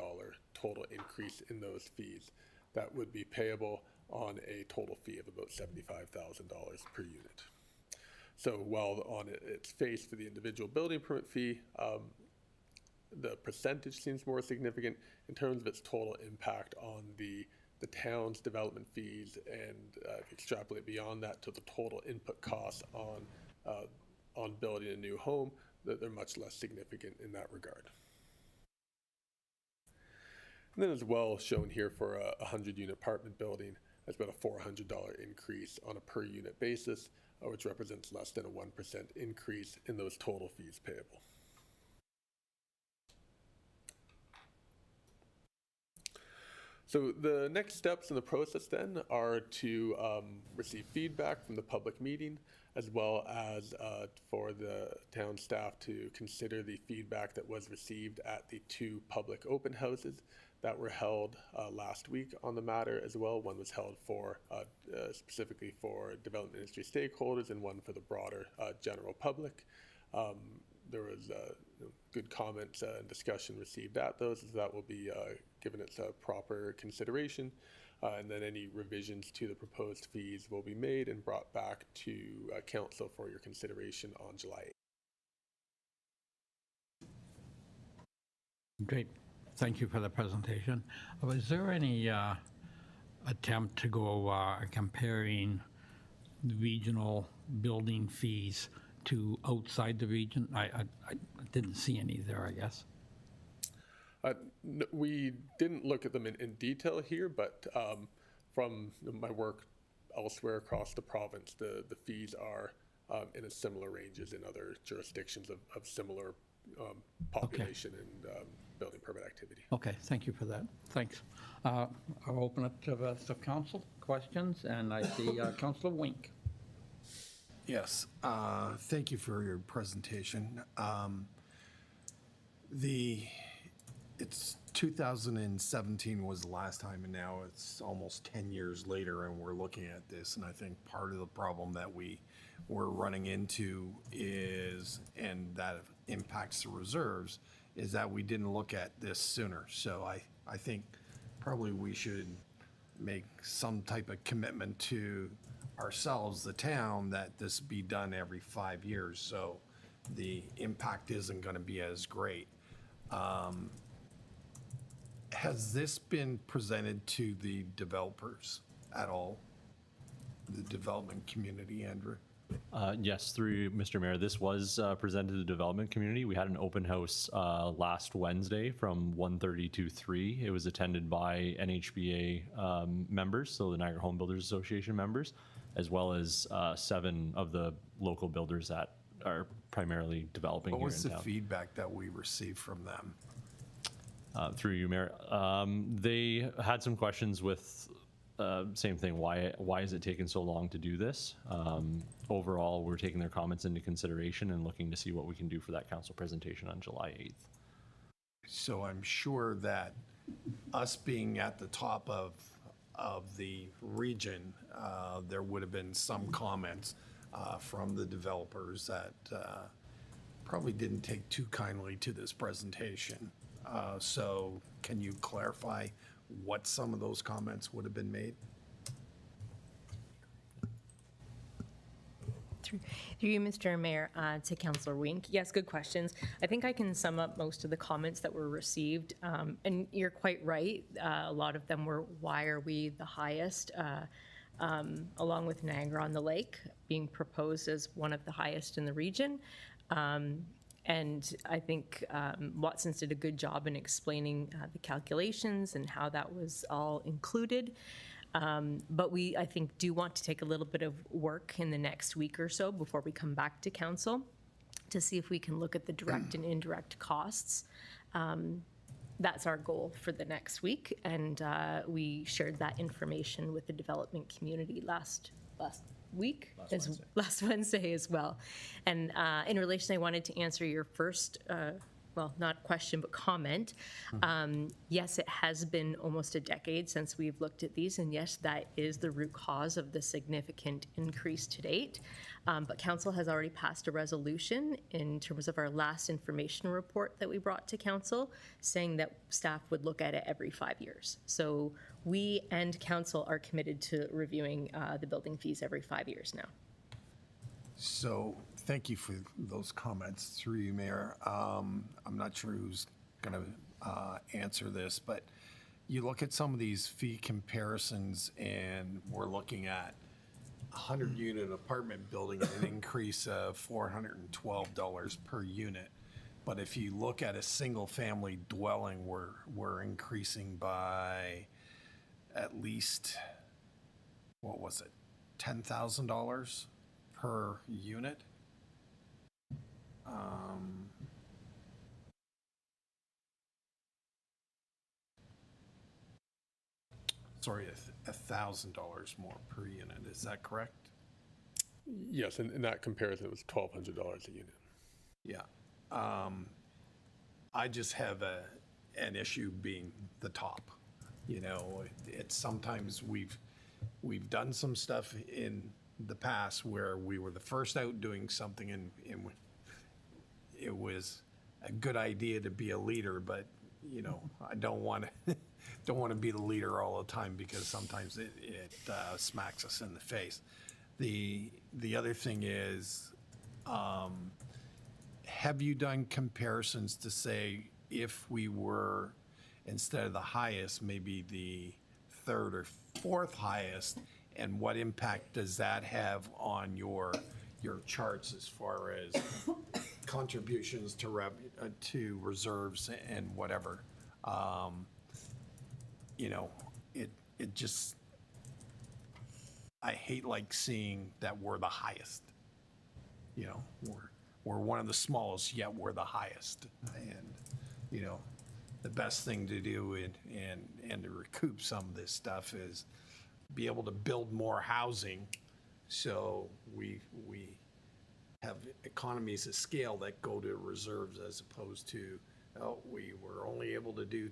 total increase in those fees that would be payable on a total fee of about $75,000 per unit. So while on its face for the individual building permit fee, the percentage seems more significant, in terms of its total impact on the town's development fees, and if you extrapolate beyond that to the total input costs on building a new home, that they're much less significant in that regard. And then as well, shown here for a 100-unit apartment building, that's about a $400 increase on a per unit basis, which represents less than a 1% increase in those total fees payable. So the next steps in the process then are to receive feedback from the public meeting, as well as for the town staff to consider the feedback that was received at the 2 public open houses that were held last week on the matter as well. One was held for specifically for development industry stakeholders, and one for the broader general public. There was good comments and discussion received at those, so that will be given its proper consideration. And then any revisions to the proposed fees will be made and brought back to council for your consideration on July 8th. Great. Thank you for the presentation. Was there any attempt to go comparing regional building fees to outside the region? I didn't see any there, I guess. We didn't look at them in detail here, but from my work elsewhere across the province, the fees are in a similar ranges in other jurisdictions of similar population and building permit activity. Okay, thank you for that. Thanks. I'll open it to the rest of council. Questions, and I see Councillor Wink. Yes, thank you for your presentation. It's 2017 was the last time, and now it's almost 10 years later, and we're looking at this. And I think part of the problem that we're running into is, and that impacts the reserves, is that we didn't look at this sooner. So I think probably we should make some type of commitment to ourselves, the town, that this be done every 5 years, so the impact isn't going to be as great. Has this been presented to the developers at all, the development community, Andrew? Yes, through Mr. Mayor, this was presented to the development community. We had an open house last Wednesday from 1:30 to 3. It was attended by NHBA members, so the Niagara Home Builders Association members, as well as 7 of the local builders that are primarily developing here in town. What was the feedback that we received from them? Through you, Mayor. They had some questions with same thing. Why is it taking so long to do this? Overall, we're taking their comments into consideration and looking to see what we can do for that council presentation on July 8th. So I'm sure that us being at the top of the region, there would have been some comments from the developers that probably didn't take too kindly to this presentation. So can you clarify what some of those comments would have been made? Through you, Mr. Mayor, to Councillor Wink. Yes, good questions. I think I can sum up most of the comments that were received. And you're quite right. A lot of them were, why are we the highest? Along with Niagara on the Lake being proposed as one of the highest in the region. And I think Watson's did a good job in explaining the calculations and how that was all included. But we, I think, do want to take a little bit of work in the next week or so before we come back to council to see if we can look at the direct and indirect costs. That's our goal for the next week, and we shared that information with the development community last Wednesday as well. And in relation, I wanted to answer your first well, not question, but comment. Yes, it has been almost a decade since we've looked at these, and yes, that is the root cause of the significant increase to date. But council has already passed a resolution in terms of our last information report that we brought to council, saying that staff would look at it every 5 years. So we and council are committed to reviewing the building fees every 5 years now. So thank you for those comments through you, Mayor. I'm not sure who's going to answer this, but you look at some of these fee comparisons and we're looking at a 100-unit apartment building at an increase of $412 per unit. But if you look at a single-family dwelling, we're increasing by at least, what was it, $10,000 per unit. Sorry, $1,000 more per unit. Is that correct? Yes, and in that comparison, it was $1,200 a unit. Yeah. I just have an issue being the top. You know, it's sometimes we've done some stuff in the past where we were the first out doing something and it was a good idea to be a leader, but you know, I don't want to be the leader all the time because sometimes it smacks us in the face. The other thing is, have you done comparisons to say if we were, instead of the highest, maybe the third or fourth highest, and what impact does that have on your charts as far as contributions to reserves and whatever? You know, it just, I hate like seeing that we're the highest. You know, we're one of the smallest, yet we're the highest. And, you know, the best thing to do and to recoup some of this stuff is be able to build more housing so we have economies of scale that go to reserves as opposed to, oh, we were only able to do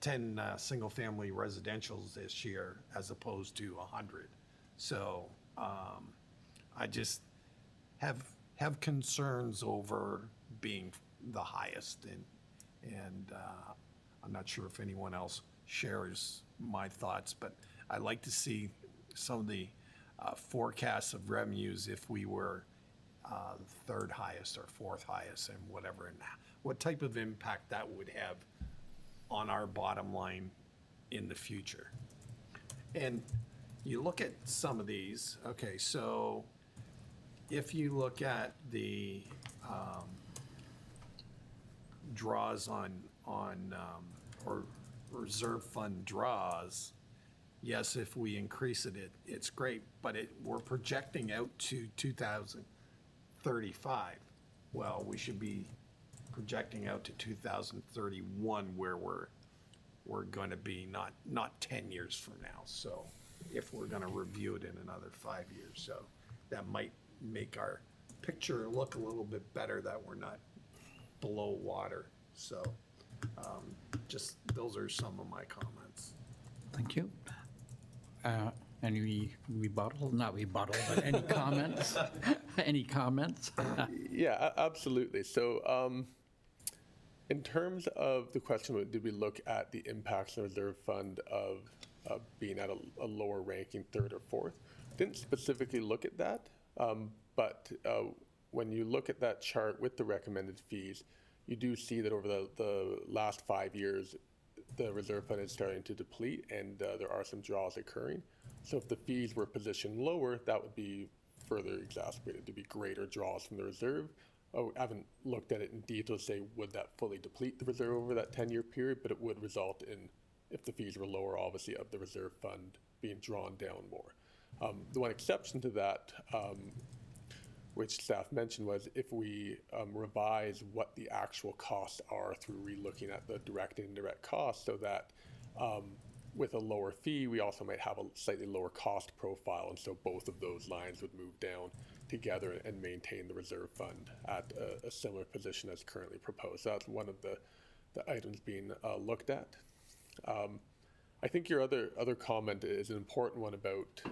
10 single-family residentials this year as opposed to 100. So I just have concerns over being the highest, and I'm not sure if anyone else shares my thoughts, but I'd like to see some of the forecasts of revenues if we were third highest or fourth highest and whatever, and what type of impact that would have on our bottom line in the future. And you look at some of these, okay, so if you look at the draws on or reserve fund draws, yes, if we increase it, it's great, but we're projecting out to 2035. Well, we should be projecting out to 2031 where we're going to be not 10 years from now. So if we're going to review it in another 5 years, so that might make our picture look a little bit better that we're not below water. So just those are some of my comments. Thank you. Any rebuttal? Not rebuttal, but any comments? Any comments? Yeah, absolutely. So in terms of the question, did we look at the impacts of the reserve fund of being at a lower ranking, third or fourth? Didn't specifically look at that, But when you look at that chart with the recommended fees, you do see that over the last 5 years, the reserve fund is starting to deplete, and there are some draws occurring. So if the fees were positioned lower, that would be further exacerbated to be greater draws from the reserve. I haven't looked at it in detail to say would that fully deplete the reserve over that 10-year period, but it would result in, if the fees were lower, obviously, of the reserve fund being drawn down more. The one exception to that, which staff mentioned, was if we revise what the actual costs are through relooking at the direct and indirect costs, so that with a lower fee, we also might have a slightly lower cost profile, and so both of those lines would move down together and maintain the reserve fund at a similar position as currently proposed. So that's one of the items being looked at. I think your other comment is an important one about,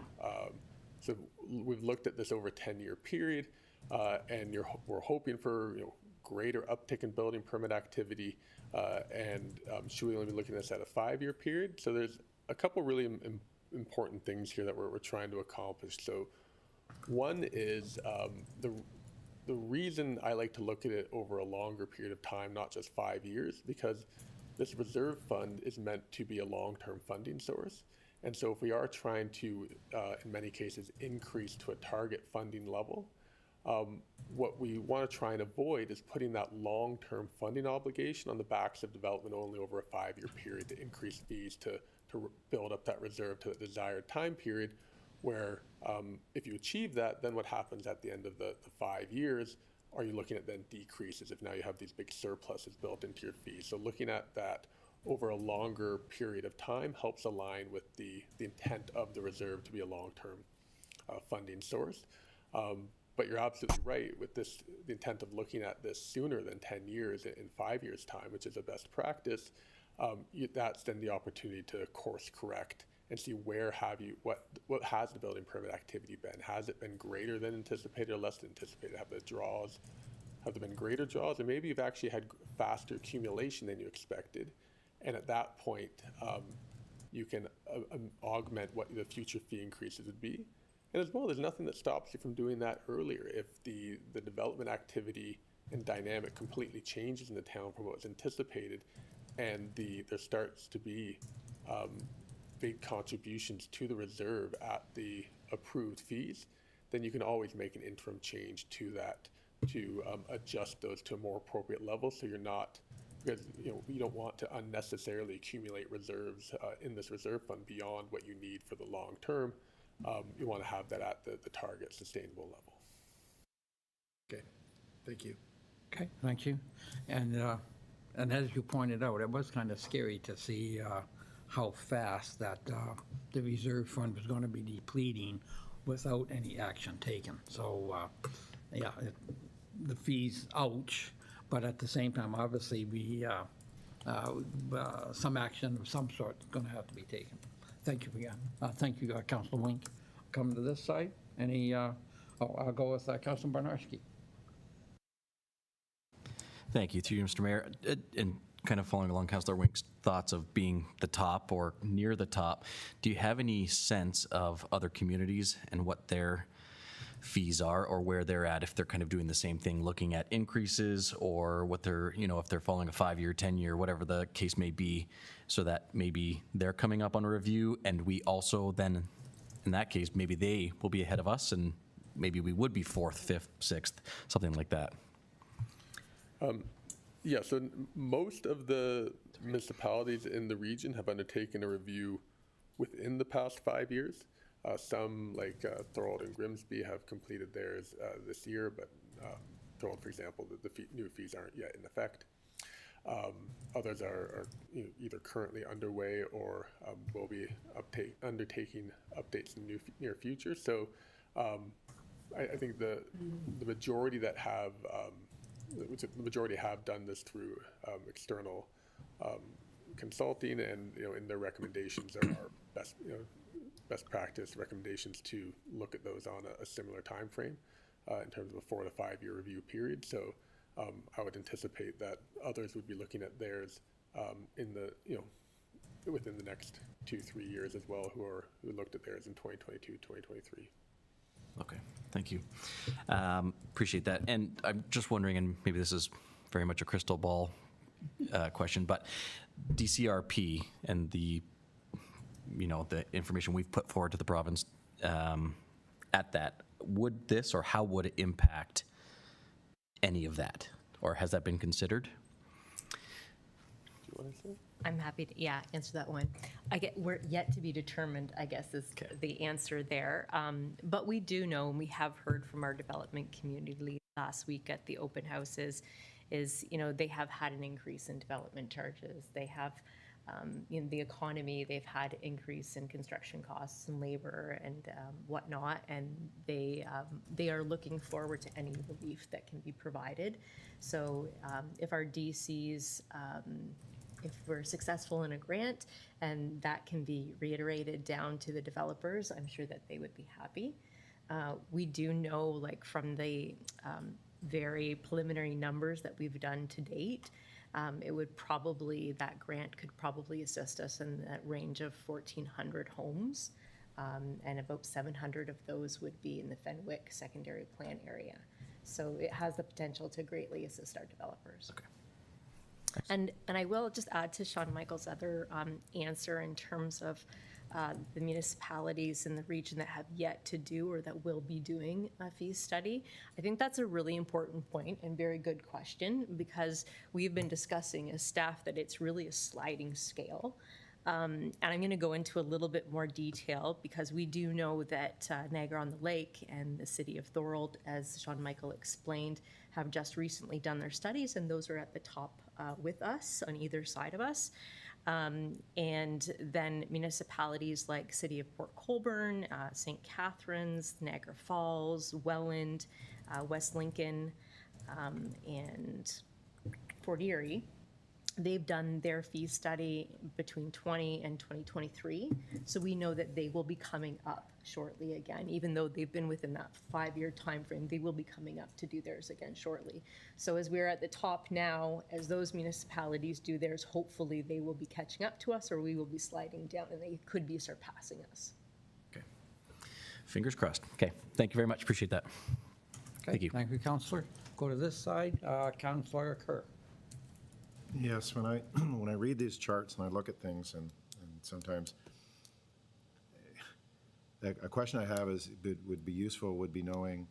so we've looked at this over a 10-year period, and we're hoping for greater uptick in building permit activity, and should we only be looking at this at a 5-year period? So there's a couple really important things here that we're trying to accomplish. So one is the reason I like to look at it over a longer period of time, not just 5 years, because this reserve fund is meant to be a long-term funding source. And so if we are trying to, in many cases, increase to a target funding level, what we want to try and avoid is putting that long-term funding obligation on the backs of development only over a 5-year period to increase fees to build up that reserve to the desired time period, where if you achieve that, then what happens at the end of the 5 years? Are you looking at then decreases if now you have these big surpluses built into your fees? So looking at that over a longer period of time helps align with the intent of the reserve to be a long-term funding source. But you're absolutely right with this, the intent of looking at this sooner than 10 years in 5 years' time, which is a best practice. That's then the opportunity to course correct and see what has the building permit activity been? Has it been greater than anticipated or less than anticipated? Have there been greater draws? Or maybe you've actually had faster accumulation than you expected. And at that point, you can augment what the future fee increases would be. And as well, there's nothing that stops you from doing that earlier. If the development activity and dynamic completely changes in the town from what was anticipated, and there starts to be big contributions to the reserve at the approved fees, then you can always make an interim change to that to adjust those to a more appropriate level, so you're not, because you don't want to unnecessarily accumulate reserves in this reserve fund beyond what you need for the long term. You want to have that at the target sustainable level. Okay, thank you. Okay, thank you. And as you pointed out, it was kind of scary to see how fast that the reserve fund was going to be depleting without any action taken. So, yeah, the fees, ouch, but at the same time, obviously, some action of some sort is going to have to be taken. Thank you again. Thank you, Councilor Wink. Come to this side. I'll go with Councilor Barnarski. Thank you, through you, Mr. Mayor. And kind of following along Councilor Wink's thoughts of being the top or near the top, do you have any sense of other communities and what their fees are, or where they're at, if they're kind of doing the same thing, looking at increases, or what they're, if they're following a 5-year, 10-year, whatever the case may be, so that maybe they're coming up on a review, and we also then, in that case, maybe they will be ahead of us, and maybe we would be 4th, 5th, 6th, something like that. Yeah, so most of the municipalities in the region have undertaken a review within the past 5 years. Some, like Thorold and Grimsby, have completed theirs this year, but Thorold, for example, the new fees aren't yet in effect. Others are either currently underway or will be undertaking updates in the near future. So I think the majority that have the majority have done this through external consulting, and in their recommendations there are best practice recommendations to look at those on a similar time frame in terms of a 4 to 5 year review period. So I would anticipate that others would be looking at theirs in the within the next 2-3 years as well, who looked at theirs in 2022, 2023. Okay. Thank you. Appreciate that. And I'm just wondering, and maybe this is very much a crystal ball question, but DCRP and the information we've put forward to the province at that, would this or how would it impact any of that? Or has that been considered? I'm happy to, answer that one. We're yet to be determined, I guess, is the answer there. But we do know, and we have heard from our development community last week at the open houses, is they have had an increase in development charges. They have, in the economy, they've had increase in construction costs and labor and whatnot, and they are looking forward to any relief that can be provided. So if our DCs, if we're successful in a grant and that can be reiterated down to the developers, I'm sure that they would be happy. We do know, like from the very preliminary numbers that we've done to date, that grant could probably assist us in that range of 1,400 homes, and about 700 of those would be in the Fenwick secondary plan area. So it has the potential to greatly assist our developers. Okay. And I will just add to Sean Michael's other answer in terms of the municipalities in the region that have yet to do or that will be doing a fee study. I think that's a really important point and very good question, because we've been discussing as staff that it's really a sliding scale. And I'm going to go into a little bit more detail, because we do know that Niagara-on-the-Lake and the city of Thorold, as Sean Michael explained, have just recently done their studies, and those are at the top with us on either side of us. And then municipalities like City of Port Colborne, St. Catharines, Niagara Falls, Welland, West Lincoln, and Fort Erie, they've done their fee study between 20 and 2023. So we know that they will be coming up shortly again, even though they've been within that 5-year time frame, they will be coming up to do theirs again shortly. So as we're at the top now, as those municipalities do theirs, hopefully they will be catching up to us, or we will be sliding down and they could be surpassing us. Okay. Fingers crossed. Okay. Thank you very much. Appreciate that. Okay, Thank you. Thank you, Councillor. Go to this side, Councillor Kerr. Yes, when I when I read these charts and I look at things, and sometimes a question I have is would be useful would be knowing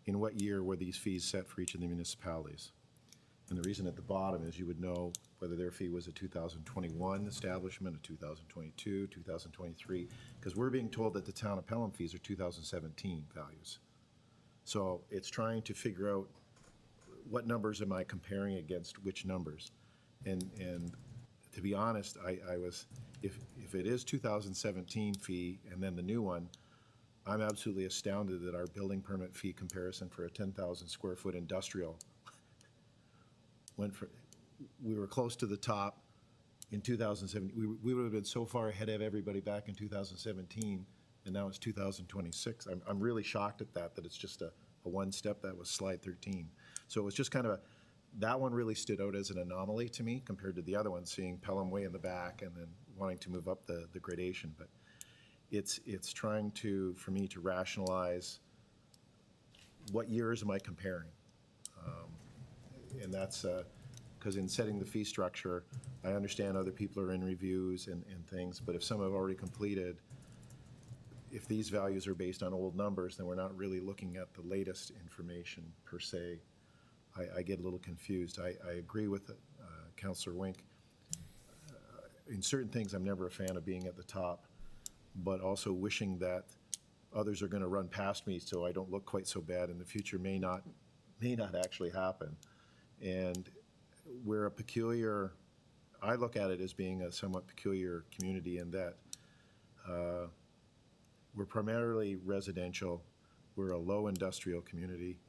in what year were these fees set for each of the municipalities. And the reason at the bottom is you would know whether their fee was a 2021 establishment, a 2022, 2023, because we're being told that the town of Pelham fees are 2017 values. So it's trying to figure out what numbers am I comparing against which numbers. And to be honest, I was, if it is 2017 fee and then the new one, I'm absolutely astounded that our building permit fee comparison for a 10,000 square foot industrial we were close to the top in 2017. We would have been so far ahead of everybody back in 2017, and now it's 2026. I'm really shocked at that it's just a one step. That was slide 13. So it was just kind of that one really stood out as an anomaly to me compared to the other one, seeing Pelham way in the back and then wanting to move up the gradation. But it's trying for me to rationalize what years am I comparing? And that's because in setting the fee structure, I understand other people are in reviews and things, but if some have already completed, if these values are based on old numbers, then we're not really looking at the latest information per se. I get a little confused. I agree with Councillor Wink. In certain things, I'm never a fan of being at the top, but also wishing that others are going to run past me so I don't look quite so bad in the future may not actually happen. And we're a peculiar, I look at it as being a somewhat peculiar community in that we're primarily residential. We're a low industrial community.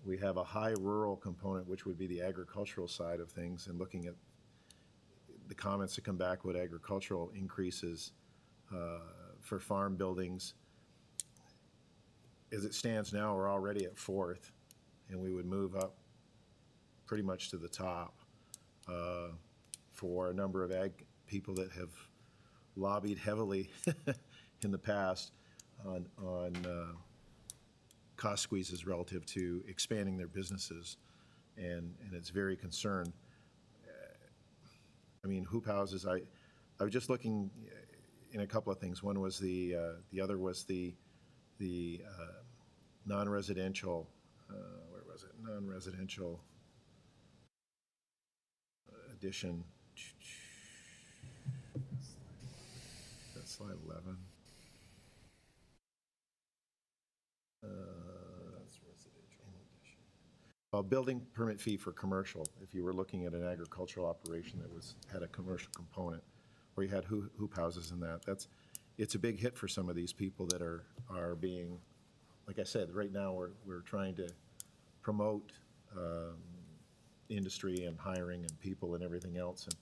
We have a high rural component, which would be the agricultural side of things, and looking at the comments that come back with agricultural increases for farm buildings. As it stands now, we're already at 4th, and we would move up pretty much to the top for a number of ag people that have lobbied heavily in the past on cost squeezes relative to expanding their businesses, and it's very concerned. I mean, hoop houses, I was just looking in a couple of things. One was the other was the non-residential, where was it? Non-residential addition. That's slide 11. Well, building permit fee for commercial, if you were looking at an agricultural operation that had a commercial component, or you had hoop houses in that, it's a big hit for some of these people that are being, like I said, right now we're trying to promote industry and hiring and people and everything else. And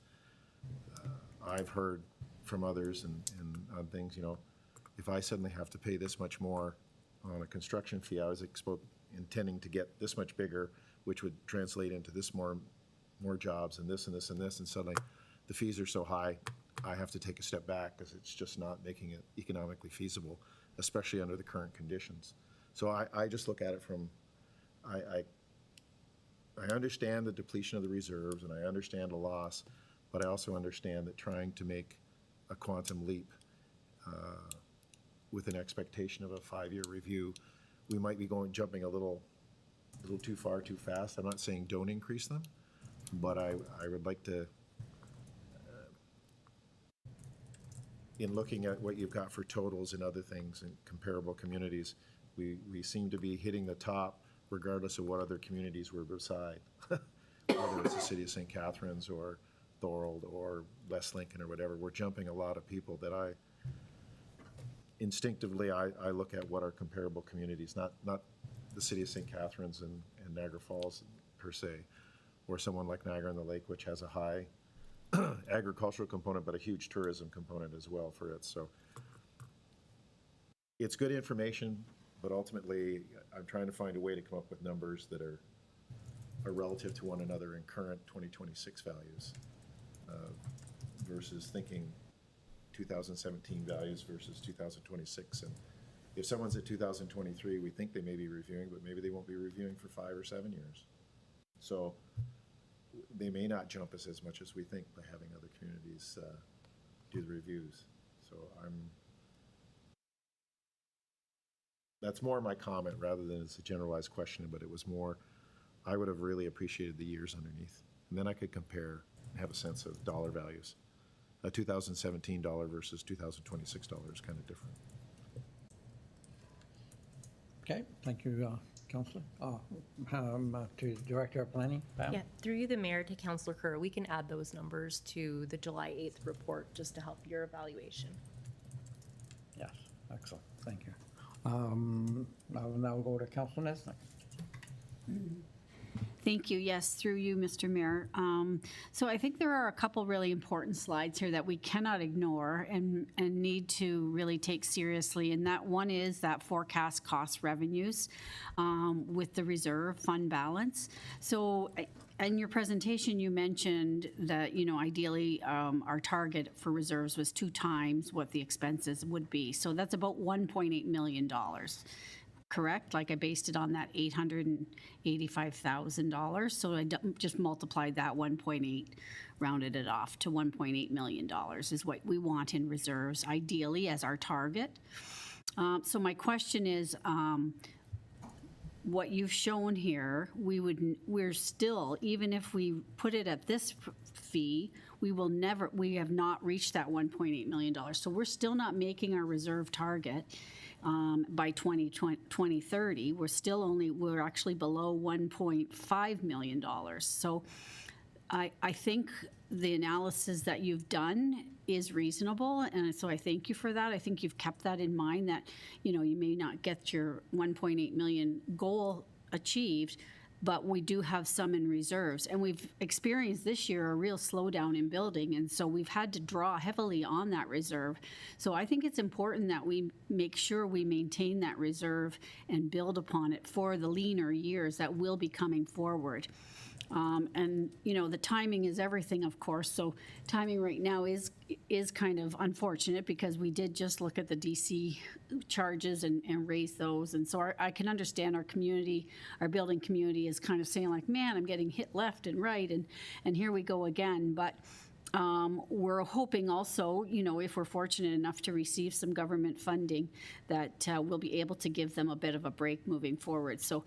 I've heard from others and on things, if I suddenly have to pay this much more on a construction fee, I was intending to get this much bigger, which would translate into this more jobs and this and this and this, and suddenly the fees are so high, I have to take a step back because it's just not making it economically feasible, especially under the current conditions. So I just look at it from, I understand the depletion of the reserves and I understand the loss, but I also understand that trying to make a quantum leap with an expectation of a 5-year review, we might be jumping a little too far, too fast. I'm not saying don't increase them, but I would like to, in looking at what you've got for totals and other things in comparable communities, we seem to be hitting the top regardless of what other communities were beside, whether it's the city of St. Catharines or Thorold or West Lincoln or whatever. We're jumping a lot of people that instinctively I look at what are comparable communities, not the city of St. Catharines and Niagara Falls per se, or someone like Niagara-on-the-Lake, which has a high agricultural component but a huge tourism component as well for it. So it's good information, but ultimately I'm trying to find a way to come up with numbers that are relative to one another in current 2026 values versus thinking 2017 values versus 2026. And if someone's at 2023, we think they may be reviewing, but maybe they won't be reviewing for 5 or 7 years. So they may not jump us as much as we think by having other communities do the reviews. So that's more my comment rather than it's a generalized question, but it was more, I would have really appreciated the years underneath. And then I could compare and have a sense of dollar values. A 2017 dollar versus 2026 dollar is kind of different. Okay, thank you, Councillor. To Director of Planning, Pam? Yeah, through you, the mayor, to Councillor Kerr, we can add those numbers to the July 8th report just to help your evaluation. Yes, excellent, thank you. I will now go to Councillor Nesnick. Thank you. Yes, through you, Mr. Mayor. So I think there are a couple really important slides here that we cannot ignore and need to really take seriously. And that one is that forecast cost revenues with the reserve fund balance. So in your presentation, you mentioned that, ideally our target for reserves was 2 times what the expenses would be. So that's about $1.8 million. Correct? Like I based it on that $885,000. So I just multiplied that 1.8, rounded it off to $1.8 million is what we want in reserves, ideally as our target. So my question is, what you've shown here, we're still, even if we put it at this fee, we have not reached that $1.8 million. So we're still not making our reserve target. By 2030, we're actually below $1.5 million. So I think the analysis that you've done is reasonable, and so I thank you for that. I think you've kept that in mind that, you may not get your 1.8 million goal achieved, but we do have some in reserves. And we've experienced this year a real slowdown in building, and so we've had to draw heavily on that reserve. So I think it's important that we make sure we maintain that reserve and build upon it for the leaner years that will be coming forward. And, the timing is everything, of course. So timing right now is kind of unfortunate because we did just look at the DC charges and raise those. And so I can understand our community, our building community is kind of saying like, man, I'm getting hit left and right, and here we go again. But we're hoping also, you know, if we're fortunate enough to receive some government funding, that we'll be able to give them a bit of a break moving forward. So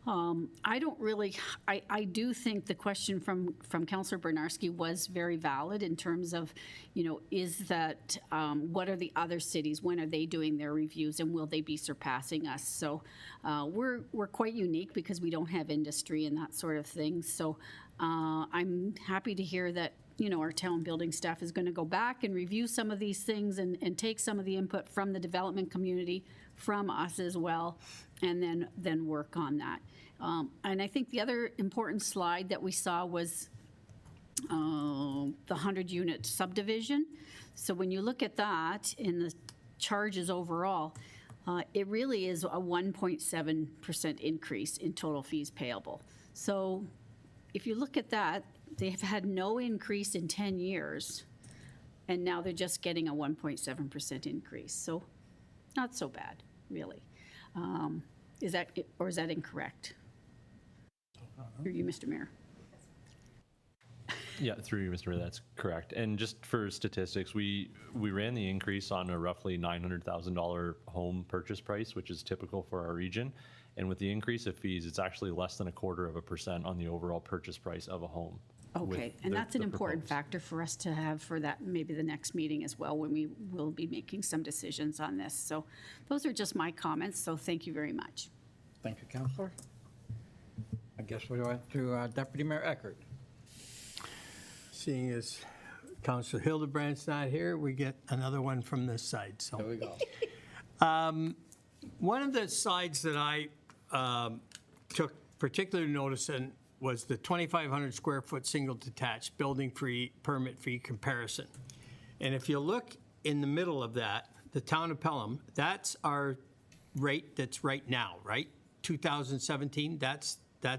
I don't really, I do think the question from Councillor Bernarski was very valid in terms of, you know, is that, what are the other cities, when are they doing their reviews, and will they be surpassing us? So we're quite unique because we don't have industry and that sort of thing. So I'm happy to hear that, you know, our town building staff is going to go back and review some of these things and take some of the input from the development community, from us as well, and then work on that. And I think the other important slide that we saw was the 100-unit subdivision. So when you look at that in the charges overall, it really is a 1.7% increase in total fees payable. So if you look at that, they've had no increase in 10 years, and now they're just getting a 1.7% increase. So not so bad, really. Is that incorrect? Through you, Mr. Mayor. Yeah, through you, Mr. Mayor, that's correct. And just for statistics, we ran the increase on a roughly $900,000 home purchase price, which is typical for our region. And with the increase of fees, it's actually less than 0.25% on the overall purchase price of a home. Okay, and that's an important factor for us to have for that, maybe the next meeting as well, when we will be making some decisions on this. So those are just my comments, so thank you very much. Thank you, Councillor. I guess we'll go to Deputy Mayor Eckert. Seeing as Councillor Hildebrandt's not here, we get another one from this side, so. There we go. One of the slides that I took particular notice in was the 2,500 square foot single detached building free, permit fee comparison. And if you look in the middle of that, the town of Pelham, that's our rate that's right now, right? 2017, that's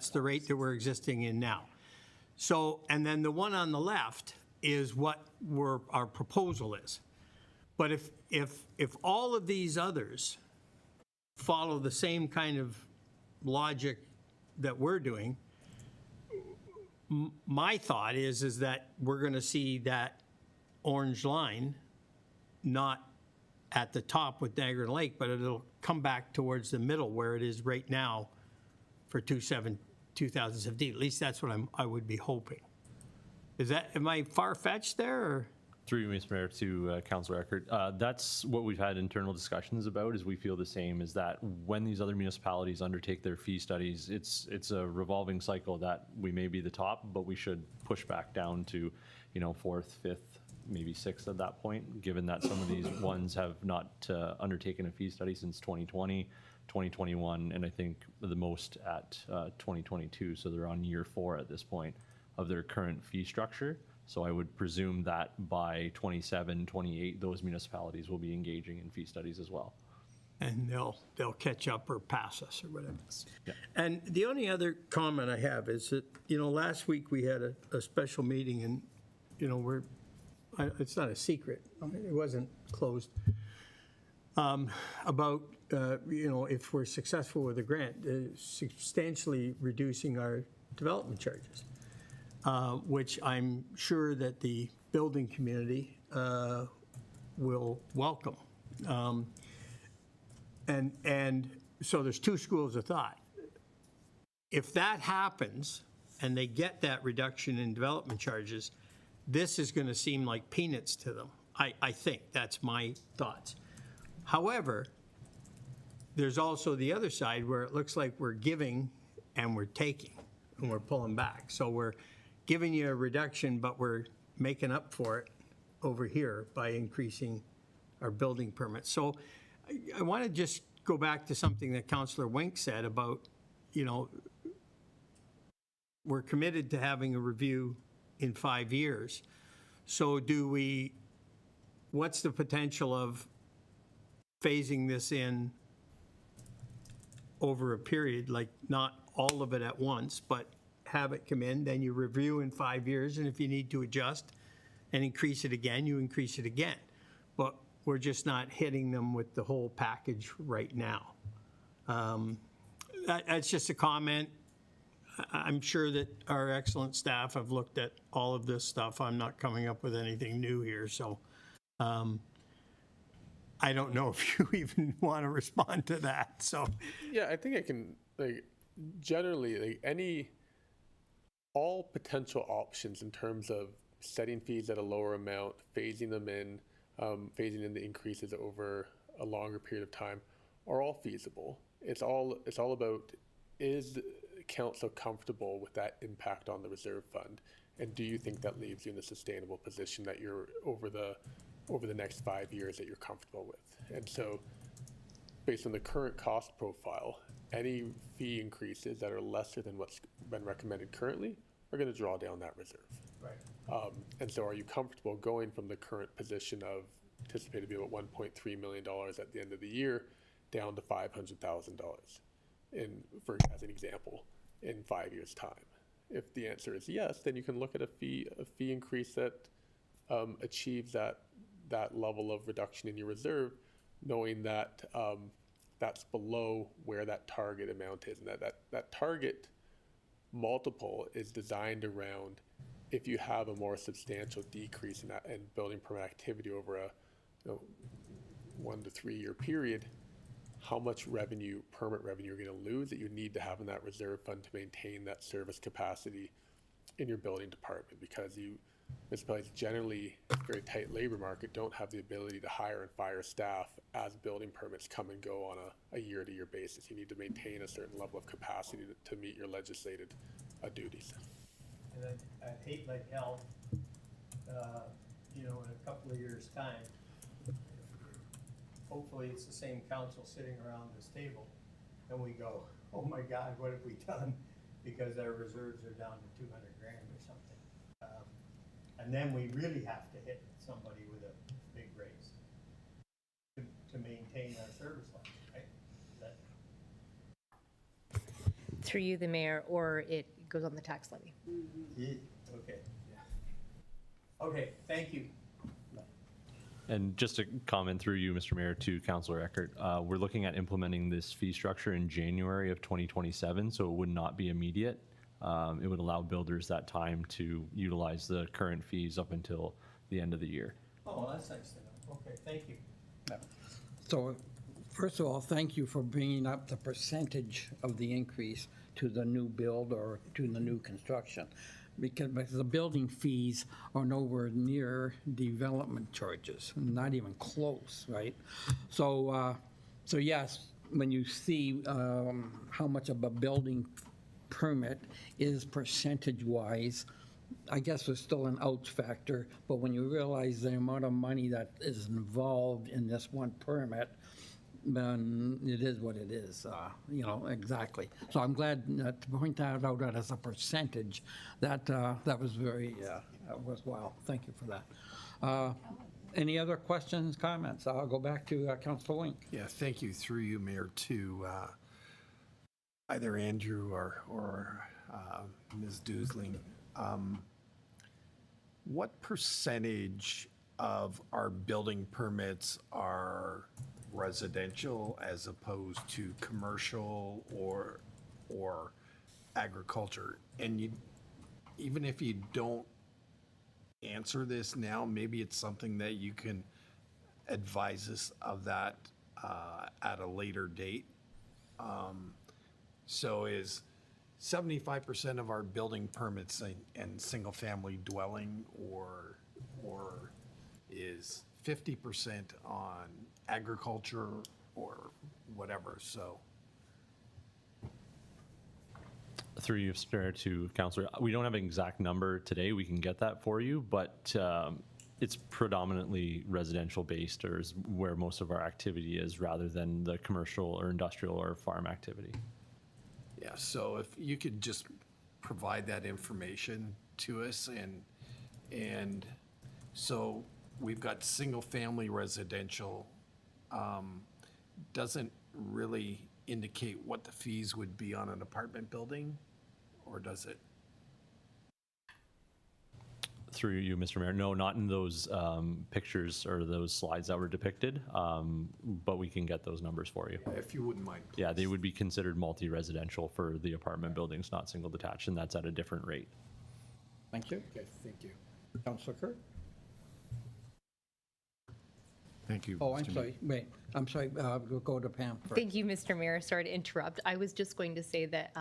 the rate that we're existing in now. So, and then the one on the left is what our proposal is. But if all of these others follow the same kind of logic that we're doing, my thought is that we're going to see that orange line not at the top with Niagara Lake, but it'll come back towards the middle where it is right now for 2017. At least that's what I would be hoping. Am I far-fetched there, or? Through you, Mr. Mayor, to Councillor Eckert, that's what we've had internal discussions about, is we feel the same, is that when these other municipalities undertake their fee studies, it's a revolving cycle that we may be the top, but we should push back down to, you know, 4th, 5th, maybe 6th at that point, given that some of these ones have not undertaken a fee study since 2020, 2021, and I think the most at 2022, so they're on year 4 at this point of their current fee structure. So I would presume that by 27, 28, those municipalities will be engaging in fee studies as well. And they'll catch up or pass us or whatever. Yeah. And the only other comment I have is that, you know, last week we had a special meeting, and, you know, it's not a secret, it wasn't closed, about, you know, if we're successful with the grant, substantially reducing our development charges. Which I'm sure that the building community will welcome. And so there's two schools of thought. If that happens and they get that reduction in development charges, this is going to seem like peanuts to them. I think that's my thoughts. However, there's also the other side where it looks like we're giving and we're taking and we're pulling back. So we're giving you a reduction, but we're making up for it over here by increasing our building permits. So I want to just go back to something that Councillor Wink said about, you know, we're committed to having a review in 5 years. So what's the potential of phasing this in over a period, like not all of it at once, but have it come in, then you review in 5 years, and if you need to adjust and increase it again, you increase it again. But we're just not hitting them with the whole package right now. That's just a comment. I'm sure that our excellent staff have looked at all of this stuff. I'm not coming up with anything new here, so I don't know if you even want to respond to that, so. Yeah, I think I can, like, generally, like, all potential options in terms of setting fees at a lower amount, phasing them in, phasing in the increases over a longer period of time are all feasible. It's all about, is council comfortable with that impact on the reserve fund? And do you think that leaves you in a sustainable position that you're over the next 5 years that you're comfortable with? And so based on the current cost profile, any fee increases that are lesser than what's been recommended currently are going to draw down that reserve. Right. And so are you comfortable going from the current position of anticipated to be about $1.3 million at the end of the year down to $500,000 as an example in 5 years' time? If the answer is yes, then you can look at a fee increase that achieves that level of reduction in your reserve, knowing that that's below where that target amount is, and that target multiple is designed around if you have a more substantial decrease in building permit activity over a 1 to 3 year period, how much permit revenue you're going to lose that you need to have in that reserve fund to maintain that service capacity in your building department, because municipalities generally, very tight labor market, don't have the ability to hire and fire staff as building permits come and go on a year-to-year basis. You need to maintain a certain level of capacity to meet your legislated duties. And I'd hate like hell, in a couple of years' time, hopefully it's the same council sitting around this table, and we go, oh my God, what have we done? Because our reserves are down to 200 grand or something. And then we really have to hit somebody with a big raise to maintain our service level, right? Through you, the mayor, or it goes on the tax levy. Okay. Okay, thank you. And just to comment through you, Mr. Mayor, to Councilor Eckert, we're looking at implementing this fee structure in January of 2027, so it would not be immediate. It would allow builders that time to utilize the current fees up until the end of the year. Oh, that's nice to know. Okay, thank you. So, first of all, thank you for bringing up the percentage of the increase to the new build or to the new construction, because the building fees are nowhere near development charges, not even close, right? So yes, when you see how much of a building permit is percentage-wise, I guess there's still an ouch factor, but when you realize the amount of money that is involved in this one permit, then it is what it is, exactly. So I'm glad to point that out as a percentage. That was very worthwhile. Thank you for that. Any other questions, comments? I'll go back to Councilor Wink. Yeah, thank you, through you, Mayor, to either Andrew or Ms. Doosling. What percentage of our building permits are residential as opposed to commercial or agriculture? And even if you don't answer this now, maybe it's something that you can advise us of that at a later date. So is 75% of our building permits in single-family dwelling, or is 50% on agriculture or whatever? So Through you, Mr. Mayor, to Councilor, we don't have an exact number today. We can get that for you, but it's predominantly residential based, or is where most of our activity is, rather than the commercial or industrial or farm activity. yeah, so if you could just provide that information to us, and so we've got single-family residential, doesn't really indicate what the fees would be on an apartment building, or does it? Through you, Mr. Mayor, no, not in those pictures or those slides that were depicted, but we can get those numbers for you. If you wouldn't mind. Yeah, they would be considered multi-residential for the apartment buildings, not single detached, and that's at a different rate. Thank you. Okay, thank you. Councillor Kerr? Thank you. Oh, I'm Mr. Mayor. sorry, wait, I'm sorry, we'll go to Pam first. Thank you, Mr. Mayor. Sorry to interrupt. I was just going to say that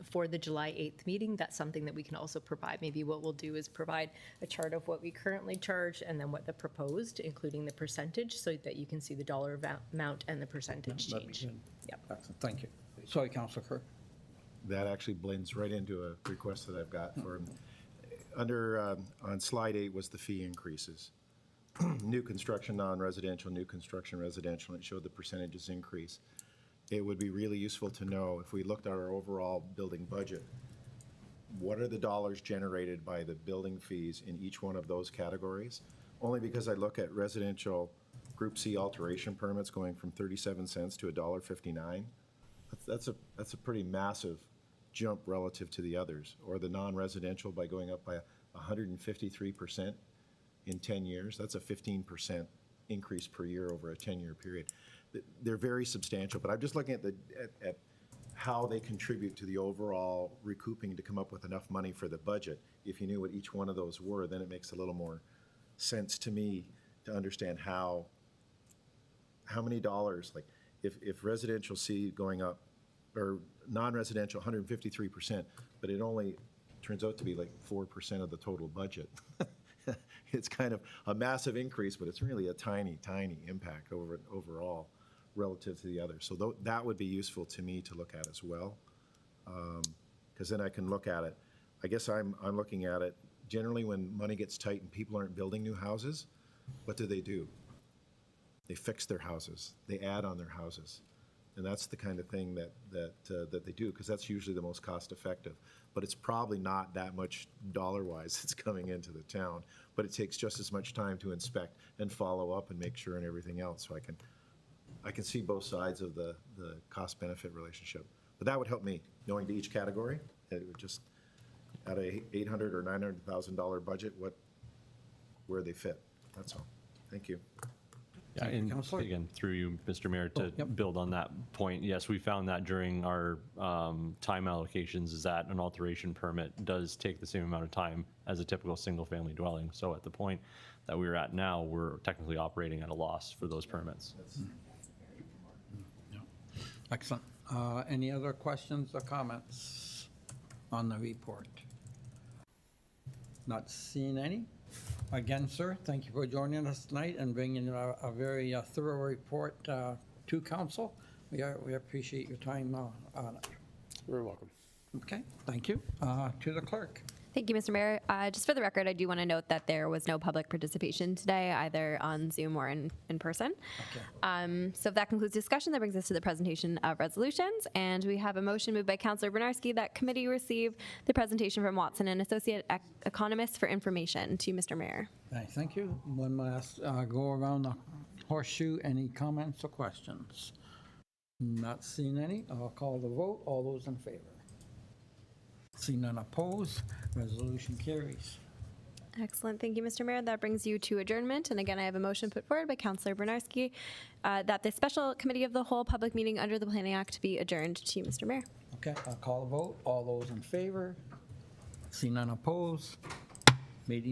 for the July 8th meeting, that's something that we can also provide. Maybe what we'll do is provide a chart of what we currently charge and then what the proposed, including the percentage, so that you can see the dollar amount and the percentage That'd be change. good. Yep. Excellent, thank you. Sorry, Councillor Kerr. That actually blends right into a request that I've got for, on slide 8 was the fee increases. New construction, non-residential, new construction, residential, and it showed the percentages increase. It would be really useful to know, if we looked at our overall building budget, what are the dollars generated by the building fees in each one of those categories? Only because I look at residential Group C alteration permits going from 37 cents to $1.59. That's a pretty massive jump relative to the others. Or the non-residential by going up by 153%. In 10 years, that's a 15% increase per year over a 10-year period. They're very substantial, but I'm just looking at how they contribute to the overall recouping to come up with enough money for the budget. If you knew what each one of those were, then it makes a little more sense to me to understand how many dollars, like if residential C going up, or non-residential 153%, but it only turns out to be like 4% of the total budget. It's kind of a massive increase, but it's really a tiny, tiny impact overall relative to the others. So that would be useful to me to look at as well, because then I can look at it. I guess I'm looking at it, generally when money gets tight and people aren't building new houses, what do? They fix their houses. They add on their houses. And that's the kind of thing that they do, because that's usually the most cost effective. But it's probably not that much dollar-wise that's coming into the town, but it takes just as much time to inspect and follow up and make sure and everything else. So I can see both sides of the cost-benefit relationship. But that would help me, knowing to each category, it would just, at a $800,000 or $900,000 budget, where they fit. That's all. Thank you. Yeah, and Councillor? again, through you, Mr. Mayor, to yep. build on that point, yes, we found that during our time allocations is that an alteration permit does take the same amount of time as a typical single-family dwelling. So at the point that we're at now, we're technically operating at a loss for those permits. Excellent. Any other questions or comments on the report? Not seeing any. Again, sir, thank you for joining us tonight and bringing a very thorough report to council. We appreciate your time on it. You're welcome. Okay, thank you. To the clerk. Thank you, Mr. Mayor. Just for the record, I do want to note that there was no public participation today, either on Zoom or in person. Okay. So if that concludes discussion, that brings us to the presentation of resolutions. And we have a motion moved by Councillor Bernarski that committee receive the presentation from Watson and Associate Economists for information. To Mr. Mayor. Thank you. One last go around the horseshoe. Any comments or questions? Not seeing any. I'll call the vote. All those in favor? Seeing none opposed, resolution carries. Excellent. Thank you, Mr. Mayor. That brings you to adjournment. And again, I have a motion put forward by Councillor Bernarski that the special committee of the whole public meeting under the Planning Act be adjourned. To you, Mr. Mayor. Okay, I'll call the vote. All those in favor? Seeing none opposed, meeting